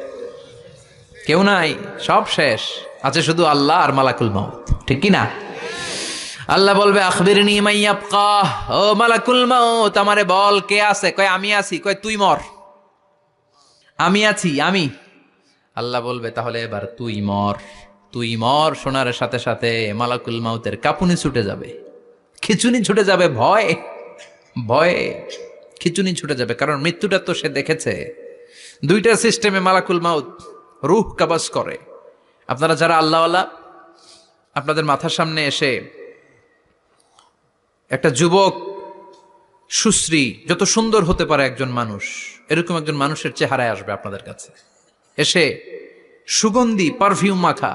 কেউ নাই, সব শেষ, আছে শুধু আল্লাহ আর মালাকুল মাউত, ঠিক কি না? আল্লাহ বলবে আখবিরনি মা ইয়াবকা, ও মালাকুল মাউত আমারে বল কে আছে? কয় আমি আছি। কয় তুই মর। আমি আছি, আমি। আল্লাহ বলবে তাহলে এবার তুই মর। তুই মর শোনার সাথে সাথে মালাকুল মাউতের কাঁপুনি ছুটে যাবে, খিচুনি ছুটে যাবে, ভয় ভয়ে খিচুনি ছুটে যাবে, কারণ মৃত্যুটা তো সে দেখেছে। দুইটা সিস্টেমে মালাকুল মাউত রূহ কবজ করে। আপনারা যারা আল্লাহওয়ালা, আপনাদের মাথার সামনে এসে একটা যুবক, সুশ্রী, যত সুন্দর হতে পারে একজন মানুষ, এরকম একজন মানুষের চেহারায় আসবে আপনাদের কাছে, এসে সুগন্ধি পারফিউম মাখা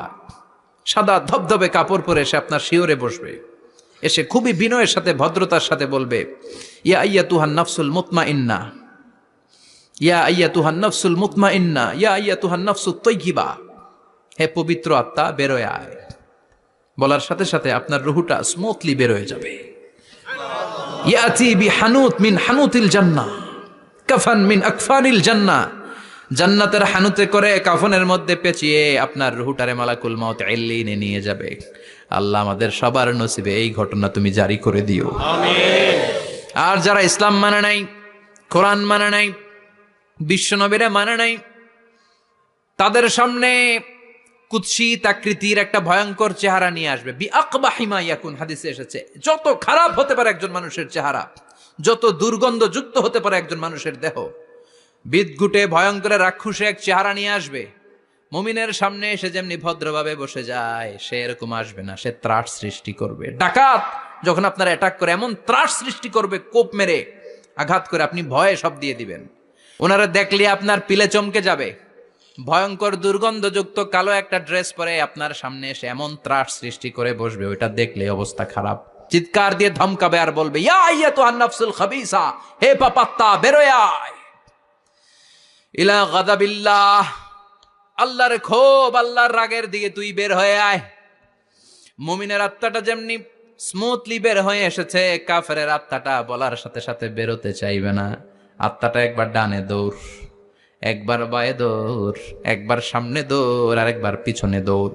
সাদা ধবধবে কাপড় পরে এসে আপনার শিওরে বসবে, এসে খুবই বিনয়ের সাথে ভদ্রতার সাথে বলবে ইয়া আইয়াতুহান নাফসুল মুতমাইন্না, ইয়া আইয়াতুহান নাফসুল মুতমাইন্না, ইয়া আইয়াতুহান নাফসুত তাইয়্যিবা, হে পবিত্র আত্মা বেরোয় আয়। বলার সাথে সাথে আপনার রুহুটা স্মুথলি বেরোয় যাবে। ইয়াতি বিহানুত মিন হানুতিল জান্নাহ, কাফান মিন আকফানিল জান্নাহ, জান্নাতের হানুতে করে কাফনের মধ্যে পেঁচিয়ে আপনার রুহুটারে মালাকুল মাউত ইল্লিনে নিয়ে যাবে। আল্লাহ আমাদের সবার নসিবে এই ঘটনা তুমি জারি করে দিও, আমিন। আর যারা ইসলাম মানে নাই, কোরআন মানে নাই, বিশ্ব নবীরা মানে নাই, তাদের সামনে কুৎসিত আকৃতির একটা ভয়ঙ্কর চেহারা নিয়ে আসবে। বিআকবাহি মা ইয়াকুন, হাদিসে এসেছে যত খারাপ হতে পারে একজন মানুষের চেহারা, যত দুর্গন্ধযুক্ত হতে পারে একজন মানুষের দেহ, বিদঘুটে ভয়ঙ্কর রাক্ষসে এক চেহারা নিয়ে আসবে। মুমিনের সামনে এসে যেমনি ভদ্রভাবে বসে যায়, সে এরকম আসবে না, সে ত্রাস সৃষ্টি করবে। ডাকাত যখন আপনার অ্যাটাক করে এমন ত্রাস সৃষ্টি করবে, কোপ মেরে আঘাত করে আপনি ভয়ে সব দিয়ে দিবেন। ওনারা দেখলে আপনার পিলে চমকে যাবে। ভয়ঙ্কর দুর্গন্ধযুক্ত কালো একটা ড্রেস পরে আপনার সামনে এসে এমন ত্রাস সৃষ্টি করে বসবে, ওইটা দেখলে অবস্থা খারাপ। চিৎকার দিয়ে ধমকাবে আর বলবে, ইয়া আইয়াতুহান নাফসুল খাবিসা, হে পাপাত্তা বেরোয় আয় ইলা গাদাবিল্লাহ, আল্লাহর ক্ষোভ, আল্লাহর রাগের দিকে তুই বের হয়ে আয়। মুমিনের আত্মাটা যেমনি স্মুথলি বের হয়ে এসেছে, কাফেরের আত্মাটা বলার সাথে সাথে বেরোতে চাইবে না। আত্মাটা একবার ডানে দৌড়, একবার বায়ে দৌড়, একবার সামনে দৌড়, আর একবার পিছনে দৌড়।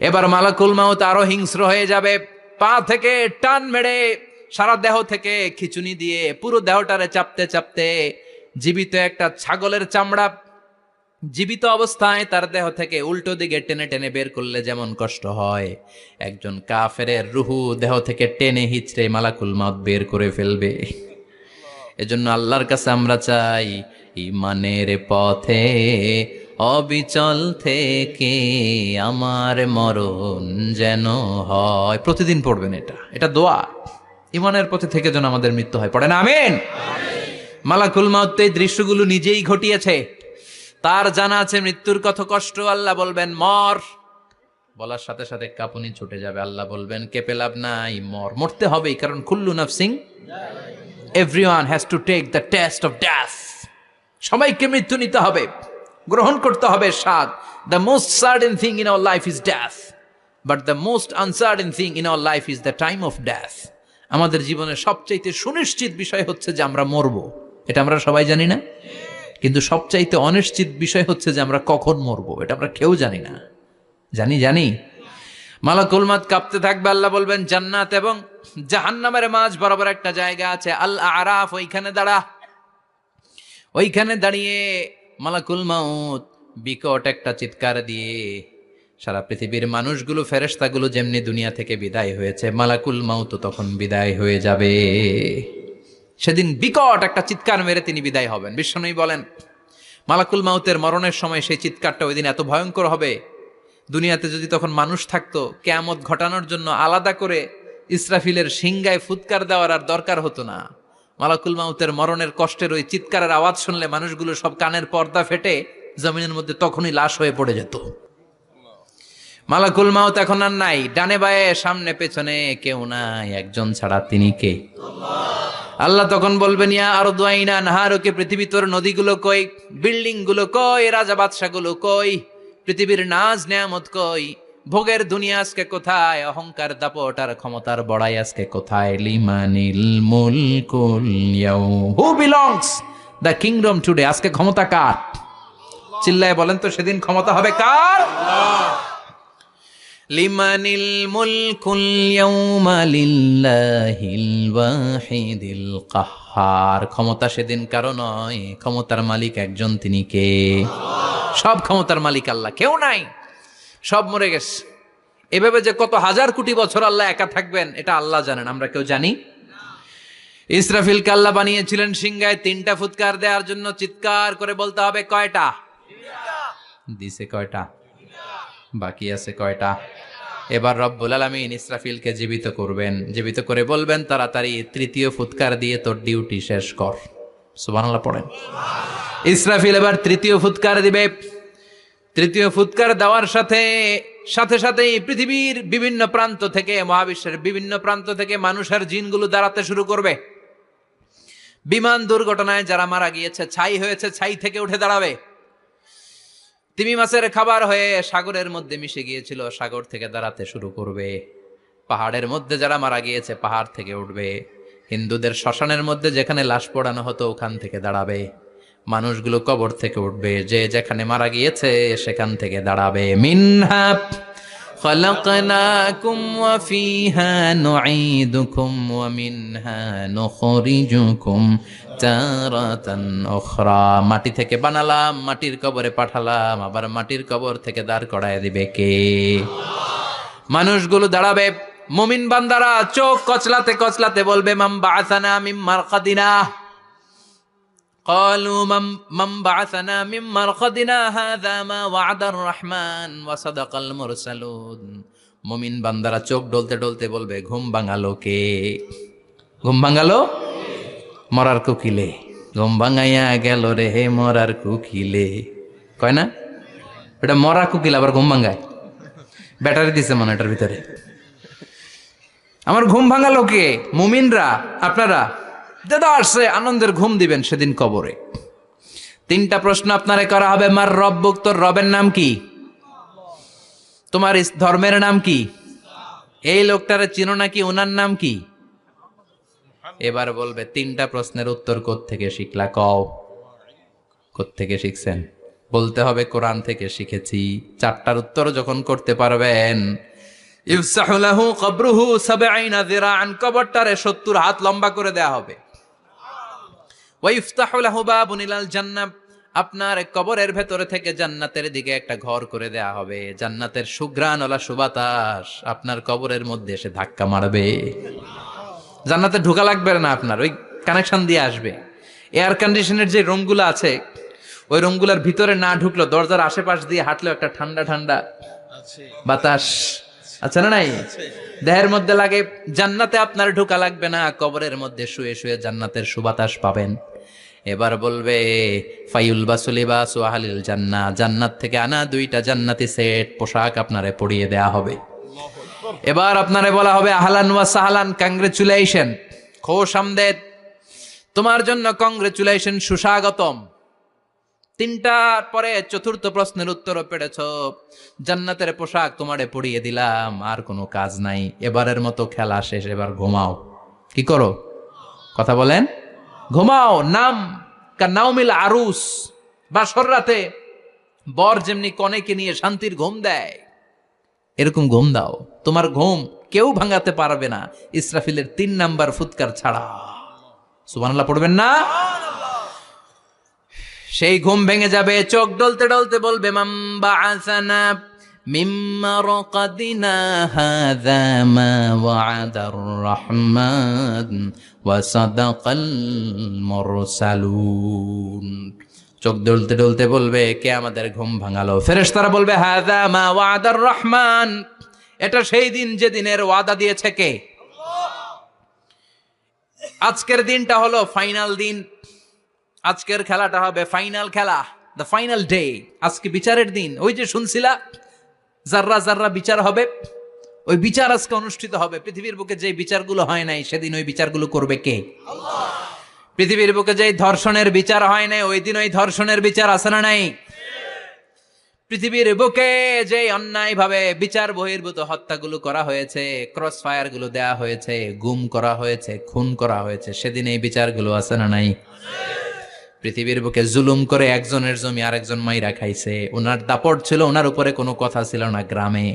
এবার মালাকুল মাউত আরো হিংস্র হয়ে যাবে, পা থেকে টান মেরে সারা দেহ থেকে খিচুনি দিয়ে পুরো দেহটারে চাপতে চাপতে জীবিত একটা ছাগলের চামড়া জীবিত অবস্থায় তার দেহ থেকে উল্টো দিকে টেনে টেনে বের করলে যেমন কষ্ট হয়, একজন কাফেরের রুহু দেহ থেকে টেনে হিচড়ে মালাকুল মাউত বের করে ফেলবে। এজন্য আল্লাহর কাছে আমরা চাই, ঈমানের পথে অবিচল থেকে আমার মরণ যেন হয়। প্রতিদিন পড়বেন এটা দোয়া, ঈমানের পথে থেকে যেন আমাদের মৃত্যু হয়। পড়েন আমিন। মালাকুল মাউত এই দৃশ্যগুলো নিজেই ঘটিয়েছে, তার জানা আছে মৃত্যুর কত কষ্ট। আল্লাহ বলবেন মর, বলার সাথে সাথে কাঁপুনি ছুটে যাবে। আল্লাহ বলবেন কেঁপে লাভ নাই, মর, মরতে হবেই, কারণ কুল্লু নাফসিং, everyone has to take the test of death. সবাইকে মৃত্যু নিতে হবে, গ্রহণ করতে হবে স্বাদ। The most certain thing in our life is death, but the most uncertain thing in our life is the time of death. আমাদের জীবনের সবচাইতে সুনিশ্চিত বিষয় হচ্ছে যে আমরা মরবো, এটা আমরা সবাই জানি না, কিন্তু সবচাইতে অনিশ্চিত বিষয় হচ্ছে যে আমরা কখন মরবো, এটা আমরা কেউ জানি না। জানি মালাকুল মাউত কাঁপতে থাকবে। আল্লাহ বলবেন জান্নাত এবং জাহান্নামের মাঝ বরাবর একটা জায়গা আছে, আল আরাফ, ওইখানে দাঁড়া। ওইখানে দাঁড়িয়ে মালাকুল মাউত বিকট একটা চিৎকার দিয়ে সারা পৃথিবীর মানুষগুলো, ফেরেশতাগুলো যেমনি দুনিয়া থেকে বিদায় হয়েছে, মালাকুল মাউত তখন বিদায় হয়ে যাবে। সেদিন বিকট একটা চিৎকার মেরে তিনি বিদায় হবেন। বিশ্বনবী বলেন মালাকুল মাউতের মরণের সময় সেই চিৎকারটা ওই দিন এত ভয়ঙ্কর হবে, দুনিয়াতে যদি তখন মানুষ থাকতো, কিয়ামত ঘটানোর জন্য আলাদা করে ইসরাফিলের সিংগায় ফুৎকার দেওয়ার আর দরকার হতো না। মালাকুল মাউতের মরণের কষ্টের ওই চিৎকারের আওয়াজ শুনলে মানুষগুলো সব কানের পর্দা ফেটে জমিনের মধ্যে তখনই লাশ হয়ে পড়ে যেত। মালাকুল মাউত এখন আর নাই, ডানে বায়ে সামনে পেছনে কেউ নাই, একজন ছাড়া, তিনি কে? আল্লাহ তখন বলবেন ইয়া আরদু আইনা নাহারুকে, পৃথিবী তোর নদীগুলো কই, বিল্ডিং গুলো কই, রাজা বাদশা গুলো কই, পৃথিবীর নাজ নেয়ামত কই, ভোগের দুনিয়া আজকে কোথায়, অহংকার দাপট আর ক্ষমতার বড়াই আজকে কোথায়? লিমানিল মুলকুল ইয়াউম, who belongs the kingdom today, আজকে ক্ষমতা কার? চিল্লায় বলেন তো, সেদিন ক্ষমতা হবে কার? লিমানিল মুলকুল ইয়াউমা লিল্লাহিল ওয়াহিদিল কাহ্হার, ক্ষমতা সেদিন কারো নয়, ক্ষমতার মালিক একজন, তিনি কে? সব ক্ষমতার মালিক আল্লাহ, কেউ নাই, সব মরে গেছে। এভাবে যে কত হাজার কোটি বছর আল্লাহ একা থাকবেন এটা আল্লাহ জানেন, আমরা কেউ জানি? ইসরাফিলকে আল্লাহ বানিয়েছিলেন সিংহায় 3টা ফুৎকার দেওয়ার জন্য। চিৎকার করে বলতে হবে কয়টা? দিছে কয়টা? বাকি আছে কয়টা? এবার রব্বুল আলামিন ইসরাফিলকে জীবিত করবেন, জীবিত করে বলবেন তাড়াতাড়ি 3য় ফুৎকার দিয়ে তোর ডিউটি শেষ কর। সুবহানাল্লাহ পড়েন। ইসরাফিল এবার 3য় ফুৎকার দিবে। 3য় ফুৎকার দেওয়ার সাথে সাথেই পৃথিবীর বিভিন্ন প্রান্ত থেকে, মহাবিশ্বের বিভিন্ন প্রান্ত থেকে মানুষ আর জিনগুলো দাঁড়াতে শুরু করবে। বিমান দুর্ঘটনায় যারা মারা গিয়েছে, ছাই হয়েছে, ছাই থেকে উঠে দাঁড়াবে। তিমি মাছের খাবার হয়ে সাগরের মধ্যে মিশে গিয়েছিল, সাগর থেকে দাঁড়াতে শুরু করবে। পাহাড়ের মধ্যে যারা মারা গিয়েছে, পাহাড় থেকে উঠবে। হিন্দুদের শ্মশানের মধ্যে যেখানে লাশ পোড়ানো হতো, ওখান থেকে দাঁড়াবে। মানুষগুলো কবর থেকে উঠবে, যে যেখানে মারা গিয়েছে সেখান থেকে দাঁড়াবে। মিনহা خلقناكم وفيها نعيدكم ومنها نخرجكم تارة أخرى। মাটি থেকে বানালাম, মাটির কবরে পাঠালাম, আবার মাটির কবর থেকে দাঁড় করায় দিবে কে? মানুষগুলো দাঁড়াবে, মুমিন বান্দারা চোখ কচলাতে কচলাতে বলবে, মাম বাআসানা মিন মারকাদিনা। قالوا من بعثنا من مرقدنا هذا ما وعد الرحمن وصدق المرسلون। মুমিন বান্দারা চোখ ডলতে ডলতে বলবে, ঘুম ভাঙালো কে? ঘুম ভাঙালো মরার কোকিলে, ঘুম ভাঙাইয়া গেল রে মরার কোকিলে। কয় না এটা মরা কোকিল আবার ঘুম ভাঙায়? ব্যাটারি দিছে মনে এটার ভিতরে। আমার ঘুম ভাঙালো কে? মুমিনরা, আপনারা দাদা আসছে আনন্দের ঘুম দিবেন সেদিন কবরে। তিনটা প্রশ্ন আপনারে করা হবে। মার রব্বুক, তোর রবের নাম কি? তোমার ধর্মের নাম কি? এই লোকটারে চিনো নাকি? ওনার নাম কি? এবার বলবে তিনটা প্রশ্নের উত্তর কোত্থেকে শিখলা? কও কোত্থেকে শিখছেন? বলতে হবে কোরআন থেকে শিখেছি। চারটার উত্তর যখন করতে পারবেন, ইফসাহু লাহু কবরুহু ৭০ যিরাআন, কবরটারে ৭০ হাত লম্বা করে দেয়া হবে। ওয়া ইফতাহু লাহু বাবুন ইলাল জান্নাহ, আপনার কবরের ভেতরে থেকে জান্নাতের দিকে একটা ঘর করে দেয়া হবে। জান্নাতের সুঘ্রাণওয়ালা সুবাতাস আপনার কবরের মধ্যে এসে ধাক্কা মারবে। জান্নাতে ঢোকা লাগবে না, আপনার ওই কানেকশন দিয়ে আসবে। এয়ার কন্ডিশনের যে রুমগুলো আছে, ওই রুমগুলোর ভিতরে না ঢুকলো, দরজার আশেপাশ দিয়ে হাঁটলেও একটা ঠান্ডা ঠান্ডা বাতাস আছে না নাই? দেহের মধ্যে লাগে। জান্নাতে আপনার ঢোকা লাগবে না, কবরের মধ্যে শুয়ে শুয়ে জান্নাতের সুবাতাস পাবেন। এবার বলবে ফাইউল বাসুলিবাসু আহলিল জান্নাহ, জান্নাত থেকে আনা 2টা জান্নাতি সেট পোশাক আপনারে পরিয়ে দেয়া হবে। এবার আপনারে বলা হবে আহলান ওয়া সাহলান, কংগ্রেচুলেশন, খোশ আমদেদ, তোমার জন্য কংগ্রেচুলেশন, সুস্বাগতম। তিনটার পরে চতুর্থ প্রশ্নের উত্তরও পেরেছ, জান্নাতের পোশাক তোমারে পরিয়ে দিলাম, আর কোনো কাজ নাই, এবারের মতো খেলা শেষ, এবার ঘুমাও। কি করো? কথা বলেন। ঘুমাও। নাম কানাউমিল আরুস, বাসর রাতে বর যেমনি কনেকে নিয়ে শান্তির ঘুম দেয়, এরকম ঘুম দাও। তোমার ঘুম কেউ ভাঙাতে পারবে না, ইসরাফিলের 3 নাম্বার ফুৎকার ছাড়া। সুবহানাল্লাহ পড়বেন না? সেই ঘুম ভেঙে যাবে, চোখ ডলতে ডলতে বলবে, মাম বাআসানা মিন মারকাদিনা হাযা মা ওয়া'দার রহমান ওয়া সাদাকাল মুরসালুন। চোখ ডলতে ডলতে বলবে, কে আমাদের ঘুম ভাঙালো? ফেরেশতারা বলবে, হাযা মা ওয়া'দার রহমান, এটা সেই দিন যেদিনের ওয়াদা দিয়েছে কে? আল্লাহ। আজকের দিনটা হলো ফাইনাল দিন, আজকের খেলাটা হবে ফাইনাল খেলা, দ্য ফাইনাল ডে। আজকে বিচারের দিন। ওই যে শুনছিলা জাররা জাররা বিচার হবে, ওই বিচার আজকে অনুষ্ঠিত হবে। পৃথিবীর বুকে যে বিচারগুলো হয় নাই, সেদিন ওই বিচারগুলো করবে কে? আল্লাহ। পৃথিবীর বুকে যে ধর্ষণের বিচার হয় নাই, ওই দিন ওই ধর্ষণের বিচার আছে না নাই? পৃথিবীর বুকে যে অন্যায় ভাবে বিচার বহির্ভূত হত্যাগুলো করা হয়েছে, ক্রস ফায়ার গুলো দেয়া হয়েছে, গুম করা হয়েছে, খুন করা হয়েছে, সেদিন এই বিচারগুলো আছে না নাই? পৃথিবীর বুকে জুলুম করে একজনের জমি আরেকজন মাইরা খাইছে, ওনার দাপট ছিল, ওনার উপরে কোনো কথা ছিল না গ্রামে,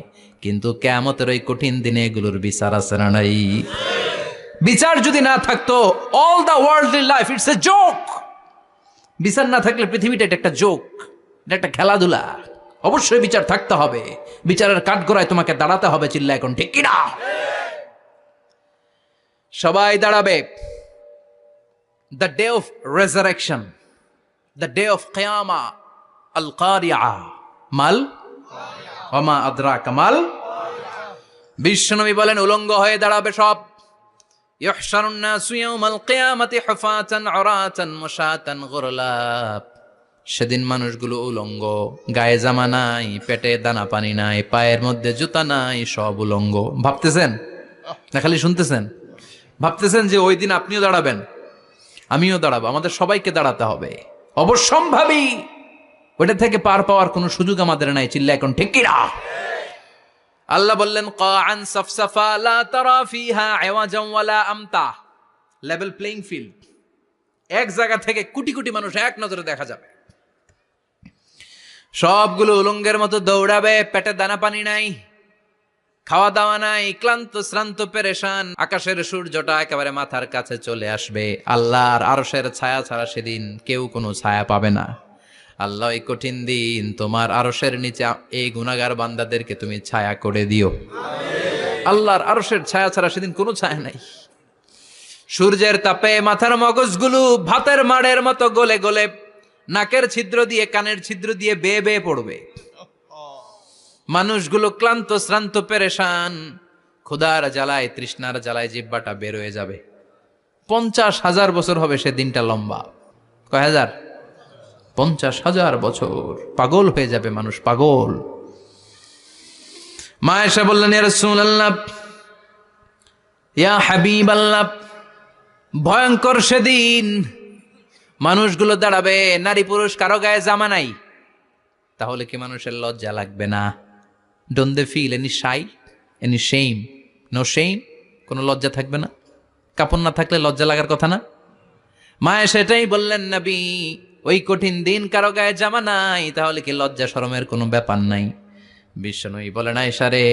কিন্তু কিয়ামতের ওই কঠিন দিনে এগুলোর বিচার আছে না নাই? বিচার যদি না থাকতো, all the worldly life it's a joke. বিচার না থাকলে পৃথিবীটা এটা একটা জোক, এটা একটা খেলাধুলা। অবশ্যই বিচার থাকতে হবে, বিচারের কাঠগড়ায় তোমাকে দাঁড়াতে হবে। চিল্লা এখন ঠিক কিনা? সবাই দাঁড়াবে। The day of resurrection, the day of কিয়ামা, আল কারিয়া মাল ওয়া মা আদরাকা মাল। বিশ্বনবী বলেন, উলঙ্গ হয়ে দাঁড়াবে সব। ইহশারুন নাসু ইয়াউমাল কিয়ামাতি হুফাতান উরাতান মুশাতান গুরলা। সেদিন মানুষগুলো উলঙ্গ, গায়ে জামা নাই, পেটে দানা পানি নাই, পায়ের মধ্যে জুতা নাই, সব উলঙ্গ। ভাবতেছেন না খালি শুনতেছেন? ভাবতেছেন যে ওই দিন আপনিও দাঁড়াবেন, আমিও দাঁড়াবো, আমাদের সবাইকে দাঁড়াতে হবে। অবশ্যম্ভাবী, ওটা থেকে পার পাওয়ার কোনো সুযোগ আমাদের নাই। চিল্লা এখন ঠিক কিনা? আল্লাহ বললেন, কাআন সাফসাফা লা তারা ফিহা আওয়াজান ওয়ালা আমতা, লেভেল প্লেইং ফিল্ড। এক জায়গা থেকে কোটি কোটি মানুষ এক নজরে দেখা যাবে। সবগুলো উলঙ্গের মতো দৌড়াবে, পেটে দানা পানি নাই, খাওয়া দাওয়া নাই, ক্লান্ত শ্রান্ত পেরেশান, আকাশের সূর্যটা একেবারে মাথার কাছে চলে আসবে। আল্লাহর আরশের ছায়া ছাড়া সেদিন কেউ কোনো ছায়া পাবে না। আল্লাহ এই কঠিন দিন তোমার আরশের নিচে এই গুনাহগার বান্দাদেরকে তুমি ছায়া করে দিও। আল্লাহর আরশের ছায়া ছাড়া সেদিন কোনো ছায়া নাই। সূর্যের তাপে মাথার মগজগুলো ভাতের মাড়ের মতো গলে গলে নাকের ছিদ্র দিয়ে কানের ছিদ্র দিয়ে বেয়ে বেয়ে পড়বে। মানুষগুলো ক্লান্ত শ্রান্ত পেরেশান, ক্ষুধার জ্বালায় তৃষ্ণার জ্বালায় জিহ্বাটা বের হয়ে যাবে। 50,000 বছর হবে সে দিনটা লম্বা। কয় হাজার? 50,000 বছর। পাগল হয়ে যাবে মানুষ, পাগল। মা আয়েশা বললেন, ইয়া রাসূলুল্লাহ, ইয়া হাবিবাল্লাহ, ভয়ঙ্কর সেদিন মানুষগুলো দাঁড়াবে, নারী পুরুষ কারো গায়ে জামা নাই। তাহলে কি মানুষের লজ্জা লাগবে না? Don't they feel any shy, any shame? No shame, কোনো লজ্জা থাকবে না? কাপড় না থাকলে লজ্জা লাগার কথা না? মায়ে সেটাই বললেন, নবী, ওই কঠিন দিন কারো গায়ে জামা নাই, তাহলে কি লজ্জা শরমের কোনো ব্যাপার নাই? বিশ্বনবী বলেন, আয়েশা রে,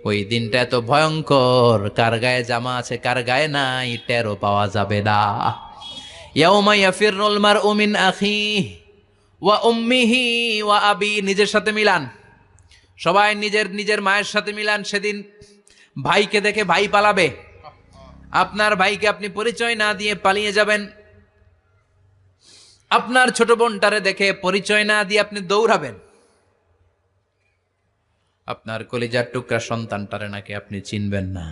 ওই দিনটা এত ভয়ঙ্কর, কার গায়ে জামা আছে কার গায়ে নাই টেরও পাওয়া যাবে না। ইয়াউমা ইয়াফিরুল মারউ মিন আখিহি ওয়া উম্মিহি ওয়া আবি, নিজের সাথে মিলান, সবাই নিজের নিজের মায়ের সাথে মিলান। সেদিন ভাইকে দেখে ভাই পালাবে, আপনার ভাইকে আপনি পরিচয় না দিয়ে পালিয়ে যাবেন। আপনার ছোট বোনটারে দেখে পরিচয় না দিয়ে আপনি দৌড়াবেন। আপনার কলিজার টুকরা সন্তানটারে নাকি আপনি চিনবেন না।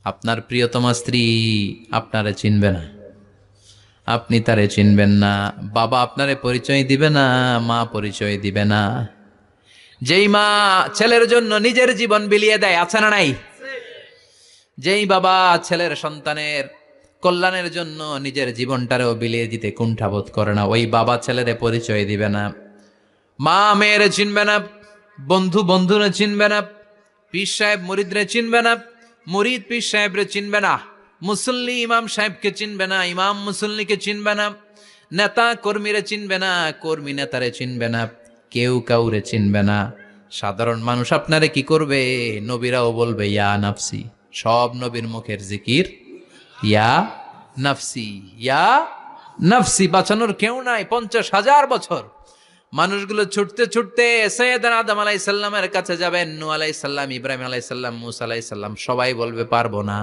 আপনার প্রিয়তমা স্ত্রী আপনারে চিনবে না, আপনি তারে চিনবেন না। বাবা আপনারে পরিচয় দিবে না, মা পরিচয় দিবে না। যেই মা ছেলের জন্য নিজের জীবন বিলিয়ে দেয়, আছে না নাই? যেই বাবা ছেলের সন্তানের কল্যাণের জন্য নিজের জীবনটারেও বিলিয়ে দিতে কুণ্ঠাবোধ করে না, ওই বাবা ছেলেরে পরিচয় দিবে না। মা মেয়েরে চিনবে না, বন্ধু বন্ধুরে চিনবে না, পীর সাহেব মুরিদরে চিনবে না, মুরিদ পীর সাহেবরে চিনবে না, মুসল্লি ইমাম সাহেবকে চিনবে না, ইমাম মুসল্লিকে চিনবে না, নেতা কর্মীরে চিনবে না, কর্মী নেতারে চিনবে না, কেউ কাউরে চিনবে না। সাধারণ মানুষ আপনারে কি করবে? নবীরাও বলবে ইয়া নাফসি। সব নবীর মুখের জিকির ইয়া নাফসি, ইয়া নাফসি। বাঁচানোর কেউ নাই। 50,000 বছর মানুষগুলো ছুটতে ছুটতে সৈয়দনা আদম আলাইহিস সালামের কাছে যাবেন। নূহ আলাইহিস সালাম, ইব্রাহিম আলাইহিস সালাম, মূসা আলাইহিস সালাম, সবাই বলবে পারবো না,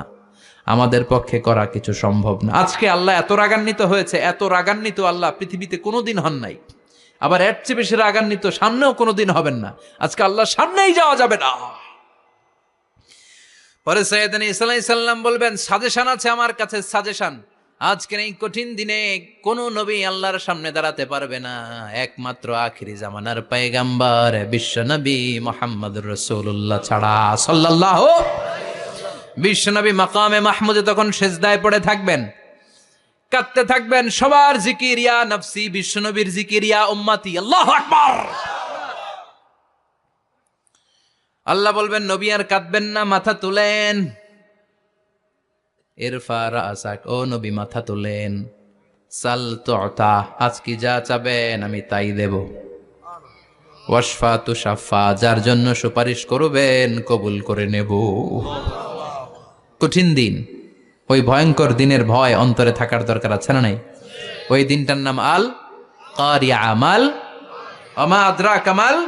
আমাদের পক্ষে করা কিছু সম্ভব না। আজকে আল্লাহ এত রাগান্বিত হয়েছে, এত রাগান্বিত আল্লাহ পৃথিবীতে কোনোদিন হন নাই। আবার এর চেয়ে বেশি রাগান্বিত সামনেও কোনোদিন হবেন না। আজকে আল্লাহর সামনেই যাওয়া যাবে না। পরে সৈয়দনা ঈসা আলাইহিস সালাম বলবেন, সাজেশন আছে আমার কাছে, সাজেশন। আজকের এই কঠিন দিনে কোন নবী আল্লাহর সামনে দাঁড়াতে পারবে না, একমাত্র আখিরি জামানার পয়গাম্বর বিশ্ব নবী মুহাম্মদুর রাসূলুল্লাহ ছাড়া, সাল্লাল্লাহু। বিশ্ব নবী মাকামে মাহমুদে তখন সিজদায় পড়ে থাকবেন, কাঁদতে থাকবেন। সবার জিকির ইয়া নফসি, বিশ্ব নবীর জিকির ইয়া উম্মতি। আল্লাহু আকবার। আল্লাহ বলবেন, নবী আর কাঁদবেন না, মাথা তুলেন। ইরফা রাসাক, ও নবী মাথা তুলেন। সাল তুতা, আজকে যা চাবেন আমি তাই দেব। ওয়াশফা তুশাফা, যার জন্য সুপারিশ করবেন কবুল করে নেব। কঠিন দিন, ওই ভয়ঙ্কর দিনের ভয় অন্তরে থাকার দরকার আছে না নাই? ওই দিনটার নাম আল কারিয়া, আমাল আমা আদরাকা মাল।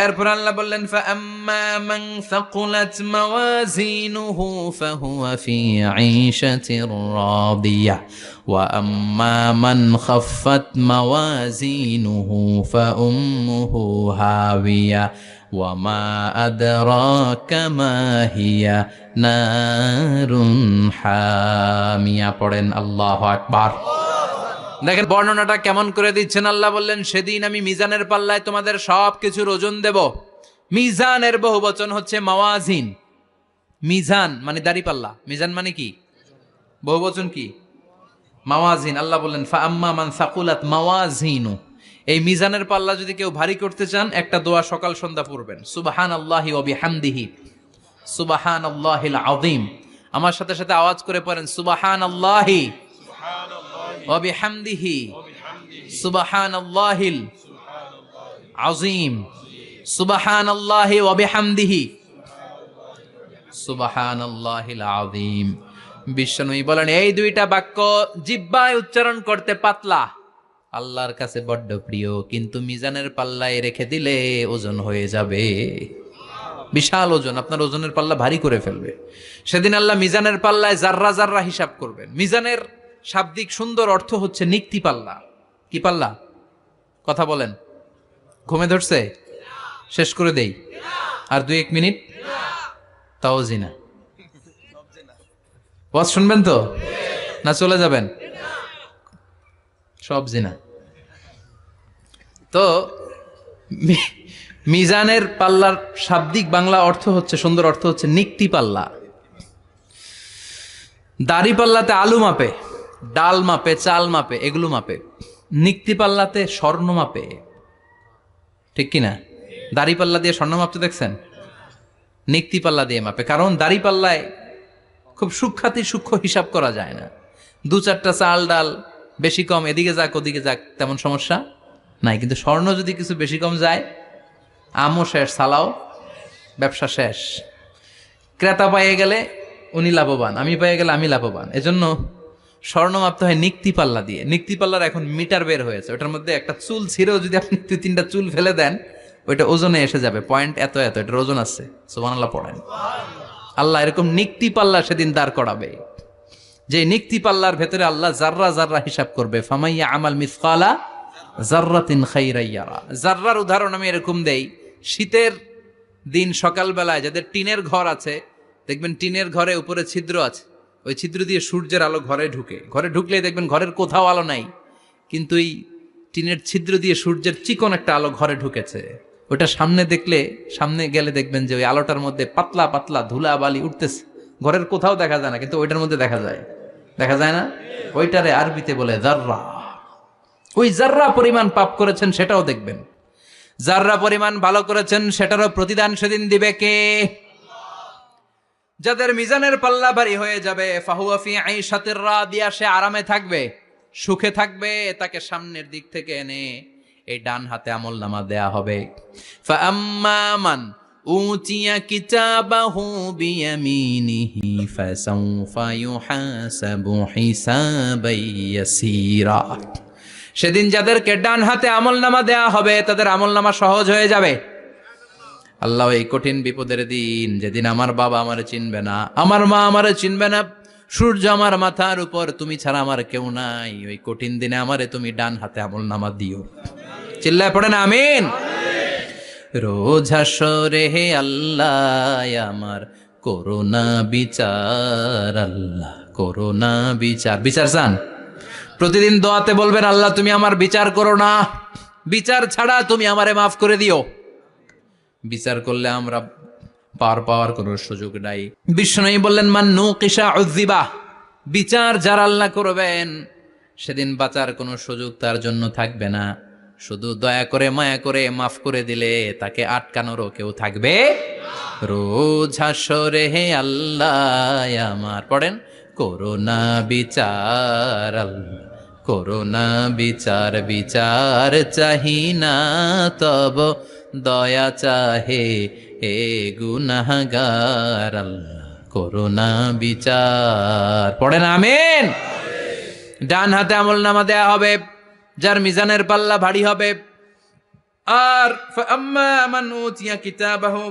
এরপর আল্লাহ বললেন, ফাআম্মা মান সাকুলাত মাওয়াজিনুহু ফাহুয়া ফি ঈশাতির রাদিয়া ওয়া আম্মা মান খাফফাত মাওয়াজিনুহু ফাউম্মুহু হাবিয়া ওয়া মা আদরাকা মা হিয়া নারুন হামিয়া। পড়েন আল্লাহু আকবার। দেখেন বর্ণনাটা কেমন করে দিচ্ছেন। আল্লাহ বললেন, সেদিন আমি মিজানের পাল্লায় তোমাদের সব কিছুর ওজন দেব। মিজানের বহু বচন হচ্ছে মাওয়াজিন। মিজান মানে দাড়ি পাল্লা, মিজান মানে কি? বহু বচন কি? মাওয়াজিন। আল্লাহ বললেন, ফাআম্মা মান সাকুলাত মাওয়াজিনু, এই মিজানের পাল্লা যদি কেউ ভারী করতে চান, একটা দোয়া সকাল সন্ধ্যা পড়বেন, সুবহানাল্লাহি ওয়া বিহামদিহি, সুবহানাল্লাহিল আযীম। আমার সাথে সাথে আওয়াজ করে পড়েন, সুবহানাল্লাহি ওয়া বিহামদিহি, সুবহানাল্লাহিল আযীম, সুবহানাল্লাহি ওয়া বিহামদিহি সুবহানাল্লাহিল আযীম। বিশ্বনবী বলেন এই দুইটা বাক্য জিহ্বায় উচ্চারণ করতে পাতলা, আল্লাহর কাছে বড্ড প্রিয়, কিন্তু মিজানের পাল্লায় রেখে দিলে ওজন হয়ে যাবে, বিশাল ওজন, আপনার ওজনের পাল্লা ভারী করে ফেলবে। সেদিন আল্লাহ মিজানের পাল্লায় জাররা জাররা হিসাব করবেন। মিজানের শাব্দিক সুন্দর অর্থ হচ্ছে নিক্তি পাল্লা। কি পাল্লা? কথা বলেন, ঘুমে ধরছে? শেষ করে দেই, আর 2-1 মিনিট। তাও জিনা। ওয়াজ শুনবেন তো না চলে যাবেন? সব জিনা। তো মিজানের পাল্লার শাব্দিক বাংলা অর্থ হচ্ছে, সুন্দর অর্থ হচ্ছে নিক্তি পাল্লা। দাড়ি পাল্লাতে আলু মাপে, ডাল মাপে, চাল মাপে, এগুলো মাপে। নিক্তি পাল্লাতে স্বর্ণ মাপে, ঠিক কিনা? দাড়ি পাল্লা দিয়ে স্বর্ণ মাপতে দেখছেন? নিক্তি পাল্লা দিয়ে মাপে। কারণ দাড়ি পাল্লায় খুব সূক্ষ্ম হিসাব করা যায় না। 2-4টা চাল ডাল বেশি কম এদিকে যাক ওদিকে যাক তেমন সমস্যা নাই, কিন্তু স্বর্ণ যদি কিছু বেশি কম যায়, আমও শেষ, সালাও ব্যবসা শেষ। ক্রেতা পাইয়ে গেলে উনি লাভবান, আমি পাইয়ে গেলে আমি লাভবান। এজন্য স্বর্ণ মাপতে হয় নিক্তি পাল্লা দিয়ে। নিক্তি পাল্লার এখন মিটার বের হয়েছে, ওটার মধ্যে একটা চুল ছিঁড়েও যদি আপনি 2-3টা চুল ফেলে দেন, ওইটা ওজনে এসে যাবে, পয়েন্ট এত এত, এটার ওজন আছে। সুবহানাল্লাহ পড়েন। আল্লাহ এরকম নিক্তি পাল্লা সেদিন দাঁড় করাবে, যে নিক্তি পাল্লার ভেতরে আল্লাহ জাররা জাররা হিসাব করবে। ফামাইয়া আমাল মিসকালা জাররাতিন খাইরান ইয়ারা। জাররার উদাহরণ আমি এরকম দেই, শীতের দিন সকালবেলায় যাদের টিনের ঘর আছে, দেখবেন টিনের ঘরে উপরে ছিদ্র আছে, ওই ছিদ্র দিয়ে সূর্যের আলো ঘরে ঢুকে। ঘরে ঢুকলেই দেখবেন ঘরের কোথাও আলো নাই, কিন্তু এই টিনের ছিদ্র দিয়ে সূর্যের চিকন একটা আলো ঘরে ঢুকেছে। ওটা সামনে দেখলে, সামনে গেলে দেখবেন যে ওই আলোটার মধ্যে পাতলা পাতলা ধুলা বালি উঠতেছে, ঘরের কোথাও দেখা যায় না, কিন্তু ওইটার মধ্যে দেখা যায়। দেখা যায় না? ওইটারে আরবিতে বলে জাররা। ওই জাররা পরিমাণ পাপ করেছেন সেটাও দেখবেন, জাররা পরিমাণ ভালো করেছেন সেটারও প্রতিদান সেদিন দিবে কে? যাদের মিজানের পাল্লা ভারী হয়ে যাবে, ফাহুয়া ফি আইশাতির রাদিয়া, সে আরামে থাকবে, সুখে থাকবে, তাকে সামনের দিক থেকে এনে এই ডান হাতে আমলনামা দেয়া হবে। ফাআম্মা মান উতিয়া কিতাবাহু বিয়ামিনিহি ফাসাউফা ইউহাসাবু হিসাবান ইয়াসীরা। সেদিন যাদেরকে ডান হাতে আমলনামা দেয়া হবে, তাদের আমলনামা সহজ হয়ে যাবে। আল্লাহ, এই কঠিন বিপদের দিন, যেদিন আমার বাবা আমারে চিনবে না, আমার মা আমারে চিনবে না, সূর্য আমার মাথার উপর, তুমি ছাড়া আমার কেউ নাই, ওই কঠিন দিনে আমারে তুমি ডান হাতে আমলনামা দিও। চিল্লায় পড়েন আমিন। রোজ হাসরে হে আল্লাহ আমার করোনা বিচার, আল্লাহ করোনা বিচার। বিচার চান? প্রতিদিন দোয়াতে বলবেন, আল্লাহ তুমি আমার বিচার করো না, বিচার ছাড়া তুমি আমারে মাফ করে দিও। বিচার করলে আমরা পার পাওয়ার কোনো সুযোগ নাই। বিশ্বনবী বললেন, মান নুকিশা উযিবা, বিচার যারা আল্লাহ করবেন সেদিন বাঁচার কোনো সুযোগ তার জন্য থাকবে না। শুধু দয়া করে মায়া করে মাফ করে দিলে তাকে আটকানোরও কেউ থাকবে। রোজ হাসরে হে আল্লাহ আমার, পড়েন, করোনা বিচার, আল্লাহ করোনা বিচার, বিচার চাহি না তব দয়া চাহে হে গুনাহগার, আল্লাহ করোনা বিচার। পড়েন আমিন। ডান হাতে আমলনামা দেয়া হবে যার মিজানের পাল্লা ভারী হবে। আর ফাআম্মা মান উতিয়া কিতাবাহু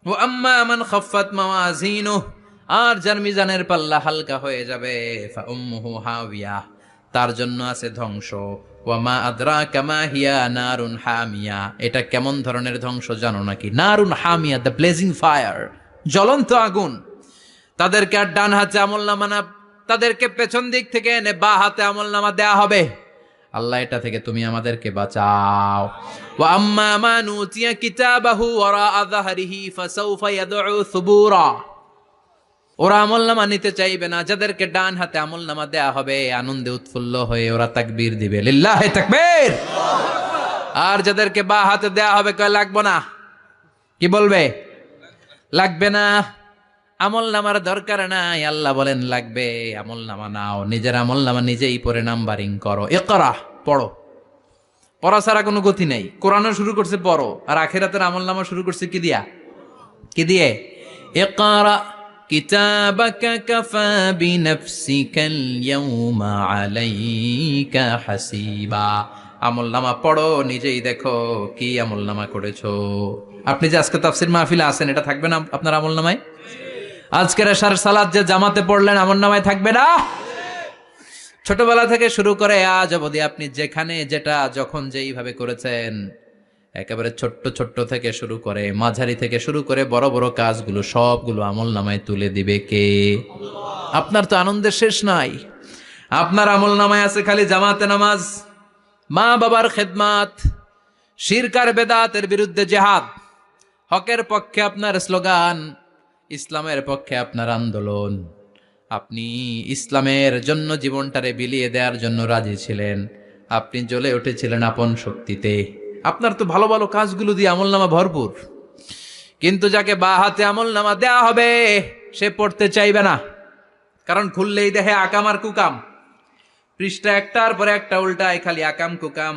ওয়া আম্মা মান খাফফাত মাওয়াজিনুহু, আর যার মিজানের পাল্লা হালকা হয়ে যাবে, ফাউম্মুহু হাওিয়া, তার জন্য আছে ধ্বংস। ওয়া মা আদরাকা মা হিয়া, নারুন হামিয়া। এটা কেমন ধরনের ধ্বংস জানো নাকি? নারুন হামিয়া, দ্য ব্লেজিং ফায়ার, জ্বলন্ত আগুন। তাদেরকে আর ডান হাতে আমলনামা না, তাদেরকে পেছন দিক থেকে এনে বা হাতে আমলনামা দেয়া হবে। আল্লাহ, এটা থেকে তুমি আমাদেরকে বাঁচাও। ওয়া আম্মা মান উতিয়া কিতাবাহু ওয়ারাআ যাহরিহি ফাসাউফা ইয়াদউ সুবুরা, ওরা আমলনামা নিতে চাইবে না। যাদেরকে ডান হাতে আমলনামা দেয়া হবে, আনন্দে উৎফুল্ল হয়ে ওরা তাকবীর দিবে, লিল্লাহি তাকবীর। আর যাদেরকে বা হাতে দেয়া হবে, কয় লাগবে না। কি বলবে? লাগবে না, আমলনামার দরকার নাই। আল্লাহ বলেন লাগবে, আমলনামা নাও, নিজের আমলনামা নিজেই পড়ে নাম্বারিং করো। ইকরা, পড়ো। পড়া ছাড়া কোনো গতি নাই। কোরআনও শুরু করছে পড়ো, আর আখিরাতের আমলনামা শুরু করছে কি দিয়া? কি দিয়ে? ইকরা কিতাবাকা কাফা বিনাফসিকাল ইয়াউমা আলাইকা হাসিবা। আমলনামা পড়ো, নিজেই দেখো কি আমলনামা করেছো। আপনি যে আজকে তাফসীর মাহফিলে আছেন, এটা থাকবে না আপনার আমলনামায়? আজকের এশার সালাত যে জামাতে পড়লেন, আমলনামায় থাকবে না? ছোটবেলা থেকে শুরু করে আজ অবধি আপনি যেখানে যেটা যখন যেইভাবে করেছেন, একেবারে ছোট্ট ছোট্ট থেকে শুরু করে মাঝারি থেকে শুরু করে বড় বড় কাজগুলো সবগুলো আমলনামায় তুলে দিবে কে? আপনার তো আনন্দের শেষ নাই। আপনার আমলনামায় আছে খালি জামাতে নামাজ, মা বাবার খেদমাত, শিরক আর বেদাতের বিরুদ্ধে জিহাদ, হকের পক্ষে আপনার স্লোগান, ইসলামের পক্ষে আপনার আন্দোলন। আপনি ইসলামের জন্য জীবনটারে বিলিয়ে দেওয়ার জন্য রাজি ছিলেন। আপনি জ্বলে উঠেছিলেন আপন শক্তিতে। আপনার তো ভালো ভালো কাজগুলো দিয়ে আমলনামা ভরপুর। কিন্তু যাকে বা হাতে আমলনামা দেয়া হবে সে পড়তে চাইবে না, কারণ খুললেই দেখে আকাম আর কুকাম। পৃষ্ঠা একটার পরে একটা উল্টায় খালি আকাম কুকাম,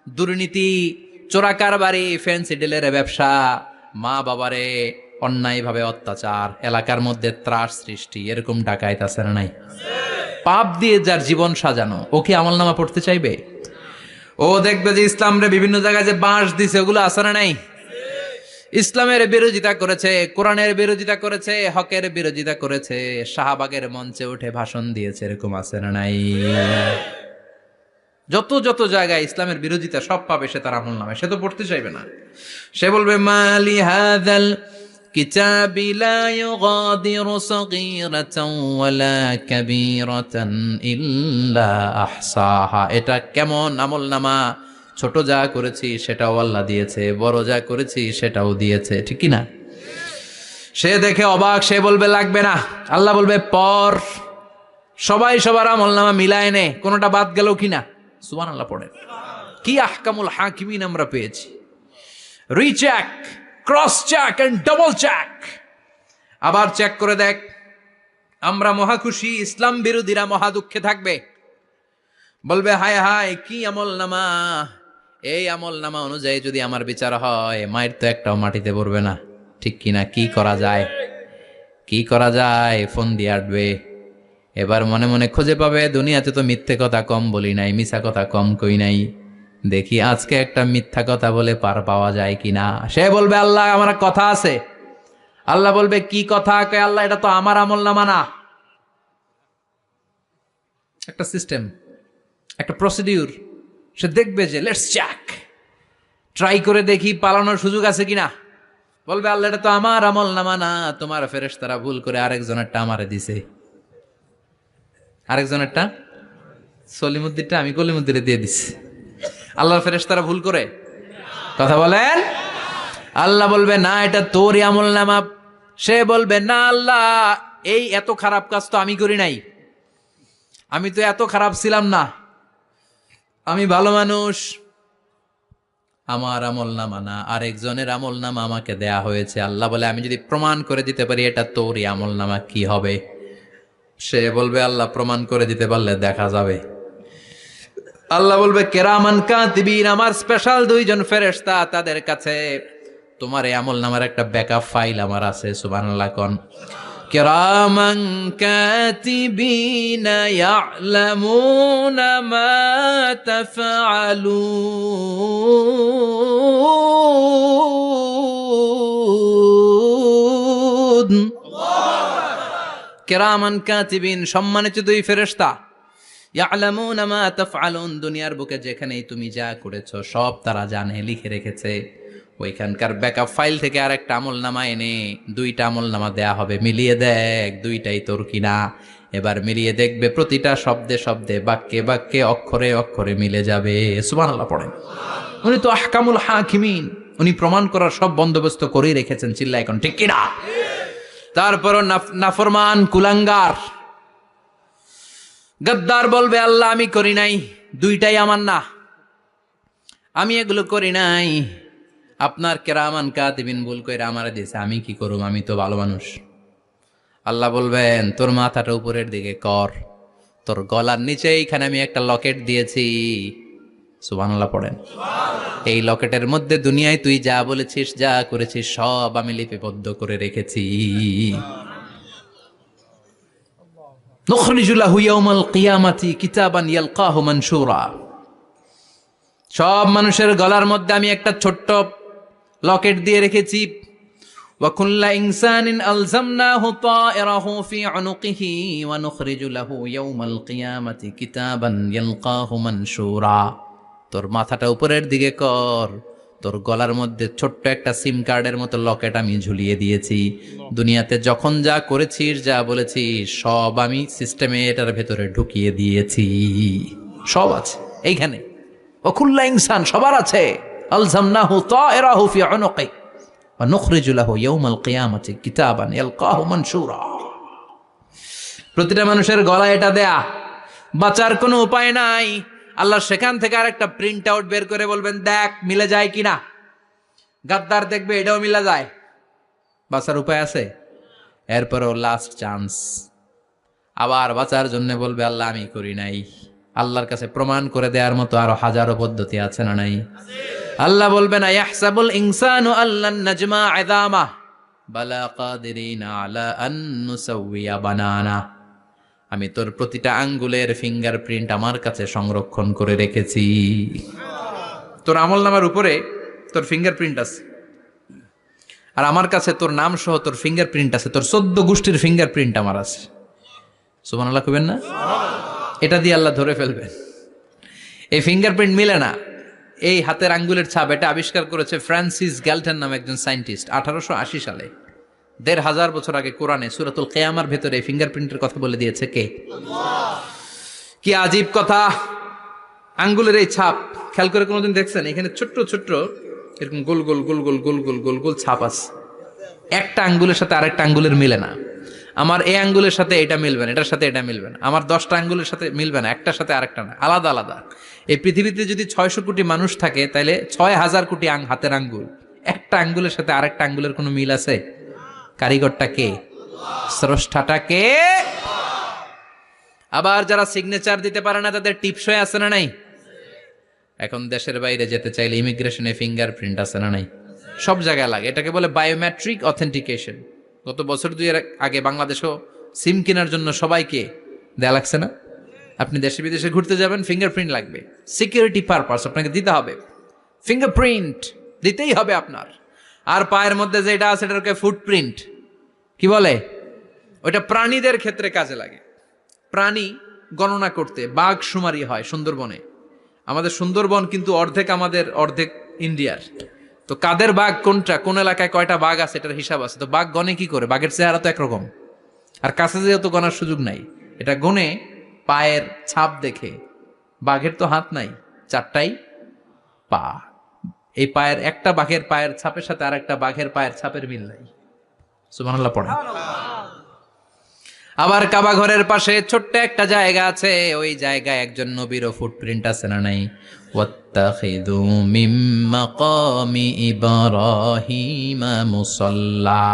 দুর্নীতি, চোরা কারবারি, ফ্যান্সি ডিলের ব্যবসা, মা বাবারে অন্যায়ভাবে অত্যাচার, এলাকার মধ্যে ত্রাস সৃষ্টি, এরকম ডাকাইত আছে না নাই? পাপ দিয়ে যার জীবন সাজানো, ও কি আমলনামা পড়তে চাইবে? ও দেখবে যে ইসলামরে বিভিন্ন জায়গায় যে বাঁশ দিছে, ওগুলো আছে না নাই? ইসলামের বিরোধিতা করেছে, কোরআনের বিরোধিতা করেছে, হকের বিরোধিতা করেছে, শাহবাগের মঞ্চে উঠে ভাষণ দিয়েছে, এরকম আছে না নাই? যত যত জায়গায় ইসলামের বিরোধিতা সব পাবে সে তার আমলনামায়, সে তো পড়তে চাইবে না। সে বলবে মালি হাযাল কিতাবি লা ইউগাদিরু সগীরাতান ওয়ালা কাবীরাতান ইল্লা আহসাহা। এটা কেমন আমলনামা, ছোট যা করেছি সেটাও আল্লাহ দিয়েছে, বড় যা করেছি সেটাও দিয়েছে, ঠিক কি না? সে দেখে অবাক, সে বলবে লাগবে না। আল্লাহ বলবে পর, সবাই সবার আমলনামা মিলায় নে, কোনোটা বাদ গেল কিনা। সুবহানাল্লাহ পড়েন। কি আহকামুল হাকিমিন আমরা পেয়েছি। Recheck, cross check and double check. আবার চেক করে দেখ। আমরা মহা খুশি, ইসলাম বিরোধীরা মহা দুঃখে থাকবে। বলবে হায় হায় কি আমলনামা, এই আমলনামা অনুযায়ী যদি আমার বিচার হয়, মায়ের তো একটাও মাটিতে পড়বে না, ঠিক কিনা? কি করা যায়, কি করা যায়? ফোন দিয়ে আটবে। এবার মনে মনে খুঁজে পাবে দুনিয়াতে তো মিথ্যে কথা কম বলি নাই, মিছা কথা কম কই নাই, দেখি আজকে একটা মিথ্যা কথা বলে পার পাওয়া যায় কিনা। সে বলবে আল্লাহ আমার কথা আছে। আল্লাহ বলবে কি কথা? কয় আল্লাহ এটা তো আমার আমলনামা না। একটা সিস্টেম, একটা প্রসিডিউর। সে দেখবে যে লেটস চেক, ট্রাই করে দেখি পালানোর সুযোগ আছে কিনা। বলবে আল্লাহ এটা তো আমার আমলনামা না, তোমার ফেরেশতারা ভুল করে আরেকজনেরটা আমারে দিছে। আরেকজনেরটা সলিমুদ্দিনটা আমি কলিমুদ্দিনে দিয়ে দিছি। আল্লাহর ফেরেশতারা ভুল করে কথা বলেন। আল্লাহ বলবে না এটা তোরই আমলনামা। সে বলবে না আল্লাহ, এই এত খারাপ কাজ তো আমি করি নাই, আমি তো এত খারাপ ছিলাম না, আমি ভালো মানুষ। আমার আমলনামা না, আরেকজনের আমলনামা আমাকে দেয়া হয়েছে। আল্লাহ বলে আমি যদি প্রমাণ করে দিতে পারি এটা তোরই আমলনামা, কি হবে? সে বলবে আল্লাহ প্রমাণ করে দিতে পারলে দেখা যাবে। আল্লাহ বলবে কেরামান কাতিবিন, আমার স্পেশাল দুইজন ফেরেশতা, তাদের কাছে তোমার এই আমলনামার একটা ব্যাকআপ ফাইল আমার আছে। সুবহানাল্লাহ কোন। কেরামান কাতিবিন ইয়ালামুনা মা তাফআলুন। কেরামান কাতিবিন, সম্মানিত দুই ফেরেশতা, ইয়ালামুনা মা তাফআলুন, দুনিয়ার বুকে যেখানেই তুমি যা করেছো সব তারা জানে, লিখে রেখেছে। ওইখানকার ব্যাকআপ ফাইল থেকে আরেকটা আমলনামা এনে দুইটা আমলনামা দেয়া হবে, মিলিয়ে দেখ দুইটাই তোর কিনা। এবার মিলিয়ে দেখবে প্রতিটা শব্দে শব্দে, বাক্যে বাক্যে, অক্ষরে অক্ষরে মিলে যাবে। সুবহানাল্লাহ পড়েন। উনি তো আহকামুল হাকিমিন, উনি প্রমাণ করার সব বন্দোবস্ত করেই রেখেছেন। চিল্লা এখন ঠিক কিনা? তারপর নাফরমান কুলাঙ্গার গদ্দার বলবে আল্লাহ আমি করি নাই, দুইটাই আমার না, আমি এগুলো করি নাই। আপনার কেরামান কাতিবিন ভুল কইরা আমারে দিয়েছে, আমি কি করব, আমি তো ভালো মানুষ। আল্লাহ বলবেন তোর মাথাটা উপরের দিকে কর, তোর গলার নিচে এইখানে আমি একটা লকেট দিয়েছি, সুবহানাল্লাহ পড়েন। এই লকেটের মধ্যে দুনিয়ায় তুই যা বলেছিস, যা করেছিস, সব আমি লিপিবদ্ধ করে রেখেছি। নুখরিজু লাহু ইয়াউমাল কিয়ামাতি কিতাবান ইয়ালকাহু মানশুরা। সব মানুষের গলার মধ্যে আমি একটা ছোট্ট লকেট দিয়ে রেখেছি। ওয়া কুল্লা ইনসানিন আলজামনাহু তায়রাহু ফি উনুকিহি ওয়া নুখরিজু লাহু ইয়াউমাল কিয়ামাতি কিতাবান ইয়ালকাহু মানশুরা। তোর মাথাটা উপরের দিকে কর, তোর গলার মধ্যে ছোট্ট একটা সিম কার্ডের মতো লকেট আমি ঝুলিয়ে দিয়েছি। দুনিয়াতে যখন যা করেছিস, যা বলেছিস, সব আমি সিস্টেমে এটার ভেতরে ঢুকিয়ে দিয়েছি। সব আছে এইখানে। ওয়াকুল্লা ইনসান, সবার আছে। আলজামনাহু তায়রাহু ফি উনুকি ওয়া নুখরিজু লাহু ইয়াউমাল কিয়ামাতি কিতাবান ইয়ালকাহু মানশুরা। প্রতিটা মানুষের গলায় এটা দেয়া, বাঁচার কোনো উপায় নাই। আল্লাহ সেখান থেকে আরেকটা প্রিন্ট আউট বের করে বলবেন, দেখ মিলে যায় কিনা। গাদ্দার দেখবে এটাও মিলে যায়, বাঁচার উপায় আছে। এরপরও লাস্ট চান্স, আবার বাঁচার জন্য বলবে আল্লাহ আমি করি নাই। আল্লাহর কাছে প্রমাণ করে দেওয়ার মতো আরো হাজারো পদ্ধতি আছে না নাই? আল্লাহ বলবেন আয়াহসাবুল ইনসানু আল্লান নাজমা ইযামা বালা কাদিরিনা আলা আন নুসাউইয়া বানানা। আমি তোর প্রতিটা আঙ্গুলের ফিঙ্গারপ্রিন্ট আমার কাছে সংরক্ষণ করে রেখেছি। তোর আমলনামার উপরে তোর ফিঙ্গারপ্রিন্ট আছে, আর আমার কাছে তোর নাম সহ তোর ফিঙ্গারপ্রিন্ট আছে। তোর 14 গোষ্ঠীর ফিঙ্গারপ্রিন্ট আমার আছে। সুবহানাল্লাহ কইবেন না? এটা দিয়ে আল্লাহ ধরে ফেলবেন। এই ফিঙ্গারপ্রিন্ট মিলে না। এই হাতের আঙ্গুলের ছাপ, এটা আবিষ্কার করেছে ফ্রান্সিস গ্যালটন নামে একজন সায়েন্টিস্ট 1880 সালে। 1500 বছর আগে কোরআনে সূরাতুল কিয়ামার ভেতরে ফিঙ্গারপ্রিন্টের কথা বলে দিয়েছে কে? আল্লাহ। কি আজীব কথা! আঙ্গুলের এই ছাপ খেয়াল করে কোনোদিন দেখছেন? এখানে ছোট্ট ছোট্ট এরকম গোল গোল গোল গোল গোল গোল গোল গোল ছাপ আছে। একটা আঙ্গুলের সাথে আরেকটা আঙ্গুলের মিলে না। আমার এই আঙ্গুলের সাথে এটা মিলবে না, এটার সাথে এটা মিলবে না। আমার 10টা আঙ্গুলের সাথে মিলবে না, একটার সাথে আরেকটা না, আলাদা আলাদা। এই পৃথিবীতে যদি 600 কোটি মানুষ থাকে, তাহলে 6000 কোটি হাতের আঙ্গুল। একটা আঙ্গুলের সাথে আরেকটা আঙ্গুলের কোনো মিল আছে? কারিগরটা কে? স্রষ্টাটা কে? আবার যারা সিগনেচার দিতে পারে না, তাদের টিপসই আছে না নাই? এখন দেশের বাইরে যেতে চাইলে ইমিগ্রেশনে ফিঙ্গারপ্রিন্ট আছে না নাই? সব জায়গায় লাগে। এটাকে বলে বায়োমেট্রিক অথেন্টিকেশন। গত বছর 2 আগে বাংলাদেশও সিম কেনার জন্য সবাইকে দেয়া লাগছে না? আপনি দেশে বিদেশে ঘুরতে যাবেন, ফিঙ্গারপ্রিন্ট লাগবে। সিকিউরিটি পারপাস আপনাকে দিতে হবে, ফিঙ্গারপ্রিন্ট দিতেই হবে আপনার। আর পায়ের মধ্যে যেটা আছে এটাকে ফুটপ্রিন্ট কি বলে? ওইটা প্রাণীদের ক্ষেত্রে কাজে লাগে। প্রাণী গণনা করতে বাঘ শুমারি হয় সুন্দরবনে। আমাদের সুন্দরবন কিন্তু অর্ধেক আমাদের, অর্ধেক ইন্ডিয়ার। তো কাদের বাঘ কোনটা, কোন এলাকায় কয়টা বাঘ আছে এটার হিসাব আছে। তো বাঘ গনে কি করে? বাঘের চেহারা তো একরকম, আর কাছে যেহেতু গনার সুযোগ নাই, এটা গনে পায়ের ছাপ দেখে। বাঘের তো হাত নাই, 4টাই পা। এই পায়ের একটা বাঘের পায়ের ছাপের সাথে আর একটা বাঘের পায়ের ছাপের মিল নাই। সুবহানাল্লাহ পড়ে। আবার কাবা ঘরের পাশে ছোট্ট একটা জায়গা আছে, ওই জায়গায় একজন নবীরও ফুটপ্রিন্ট আছে না নাই? ওয়াত্তাখিযু মিম মাকামি ইব্রাহিমা মুসাল্লা।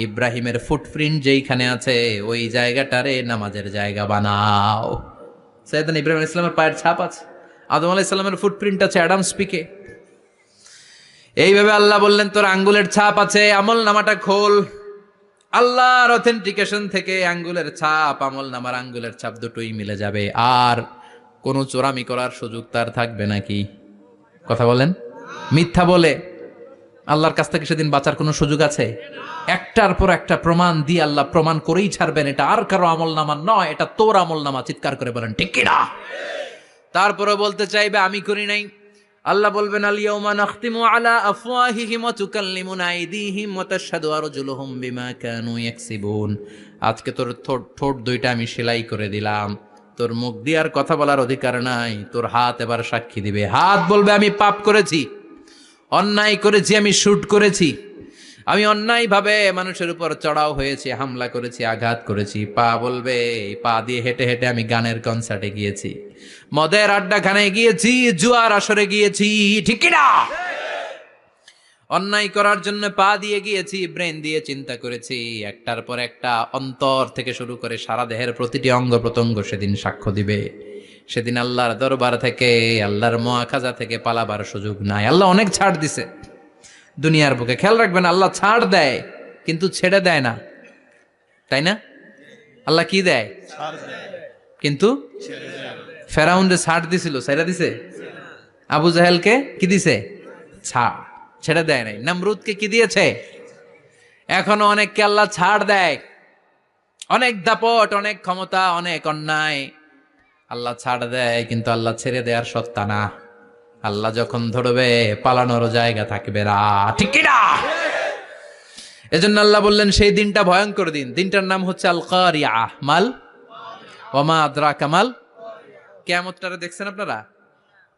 ইব্রাহিমের ফুটপ্রিন্ট যেইখানে আছে, ওই জায়গাটারে নামাজের জায়গা বানাও। সাইয়েদনা ইব্রাহিম আলাইহিস সালামের পায়ের ছাপ আছে, আদম আলাইহিস সালামের ফুটপ্রিন্ট আছে অ্যাডামস পিকে। এইভাবে আল্লাহ বললেন তোর আঙ্গুলের ছাপ আছে, আমল নামাটা খোল। আল্লাহর অথেন্টিকেশন থেকে আঙ্গুলের ছাপ, আমল নামার আঙ্গুলের ছাপ দুটোই মিলে যাবে। আর কোনো চোরামি করার সুযোগ তার থাকবে নাকি? কথা বলেন। মিথ্যা বলে আল্লাহর কাছ থেকে সেদিন বাঁচার কোনো সুযোগ আছে? একটার পর একটা প্রমাণ দিয়ে আল্লাহ প্রমাণ করেই ছাড়বেন এটা আর কারো আমল নামা নয়, এটা তোর আমল নামা। চিৎকার করে বলেন ঠিক কিনা? তারপরে বলতে চাইবে আমি করি নাই। আল্লাহ বলবেন আল ইয়াউমা নাখতিমু আলা আফওয়াহিহিম ওয়া তুকাল্লিমুনা আইদিহিম ওয়া তাশহাদু আরজুলুহুম বিমা কানু ইয়াকসিবুন। আজকে তোর ঠোঁট দুইটা আমি সেলাই করে দিলাম, তোর মুখ দিয়ে আর কথা বলার অধিকার নাই। তোর হাত এবার সাক্ষী দিবে। হাত বলবে আমি পাপ করেছি, অন্যায় করেছি, আমি শুট করেছি, আমি অন্যায়ভাবে মানুষের উপর চড়াও হয়েছি, হামলা করেছি, আঘাত করেছি। পা বলবে পা দিয়ে হেঁটে হেঁটে আমি গানের কনসার্টে গিয়েছি, মদের আড্ডাখানায় গিয়েছি, জুয়ার আসরে গিয়েছি, ঠিক কিনা? অন্যায় করার জন্য পা দিয়ে গিয়েছি, ব্রেন দিয়ে চিন্তা করেছি। একটার পর একটা অন্তর থেকে শুরু করে সারা দেহের প্রতিটি অঙ্গ প্রত্যঙ্গ সেদিন সাক্ষ্য দিবে। সেদিন আল্লাহর দরবার থেকে, আল্লাহর মুআখাজা থেকে পালাবার সুযোগ নাই। আল্লাহ অনেক ছাড় দিছে দুনিয়ার বুকে। খেয়াল রাখবেন, আল্লাহ ছাড় দেয় কিন্তু ছেড়ে দেয় না, তাই না? আল্লাহ কি দেয়? কিন্তু ফেরাউনরে ছাড় দিছিল, ছেড়ে দিছে? আবু জাহেলকে কি দিছে? ছাড়, ছেড়ে দেয় নাই। নমরুদকে কি দিয়েছে? এখনো অনেককে আল্লাহ ছাড় দেয়। অনেক দাপট, অনেক ক্ষমতা, অনেক অন্যায় আল্লাহ ছাড় দেয়, কিন্তু আল্লাহ ছেড়ে দেওয়ার সত্তা না। আল্লাহ যখন ধরবে পালানোর জায়গা থাকবে না, ঠিক কি না? এজন্য আল্লাহ বললেন সেই দিনটা ভয়ঙ্কর দিন। দিনটার নাম হচ্ছে আল কারিআহ। মাল ওয়ামা আদরাকা মাল। কিয়ামতটারে দেখছেন আপনারা?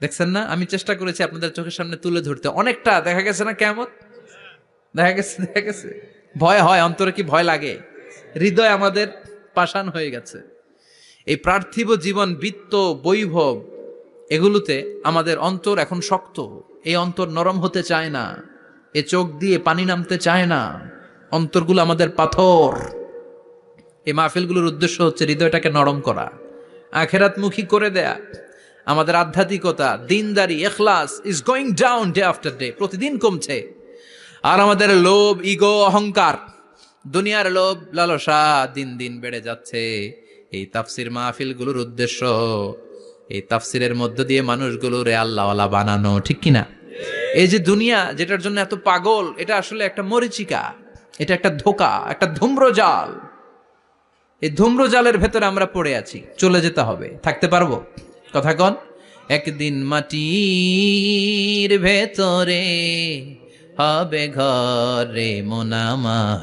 দেখছেন না? আমি চেষ্টা করেছি আপনাদের চোখের সামনে তুলে ধরতে। অনেকটা দেখা গেছে না কিয়ামত? দেখা গেছে। ভয় হয়, অন্তরে কি ভয় লাগে? হৃদয় আমাদের পাষাণ হয়ে গেছে। এই পার্থিব জীবন, বিত্ত, বৈভব, এগুলোতে আমাদের অন্তর এখন শক্ত। এই অন্তর নরম হতে চায় না, এ চোখ দিয়ে পানি নামতে চায় না, অন্তরগুলো আমাদের পাথর। এই মাহফিলগুলোর উদ্দেশ্য হচ্ছে হৃদয়টাকে নরম করা, আখেরাতমুখী করে দেয়া। আমাদের আধ্যাত্মিকতা, দিনদারি, ইখলাস is going down day after day, প্রতিদিন কমছে। আর আমাদের লোভ, ইগো, অহংকার, দুনিয়ার লোভ, লালসা দিন দিন বেড়ে যাচ্ছে। এই তাফসির মাহফিলগুলোর উদ্দেশ্য এই তাফসিরের মধ্য দিয়ে মানুষগুলোর আল্লাহওয়ালা বানানো, ঠিক কিনা? এই যে দুনিয়া যেটার জন্য এত পাগল, এটা আসলে একটা মরিচিকা, এটা একটা ধোঁকা, একটা ধূম্রজাল। এই ধূম্রজালের ভেতরে আমরা পড়ে আছি, চলে যেতে হবে। থাকতে পারবো? কথা কন। একদিন মাটির ভেতরে হবে ঘরে মন আমার,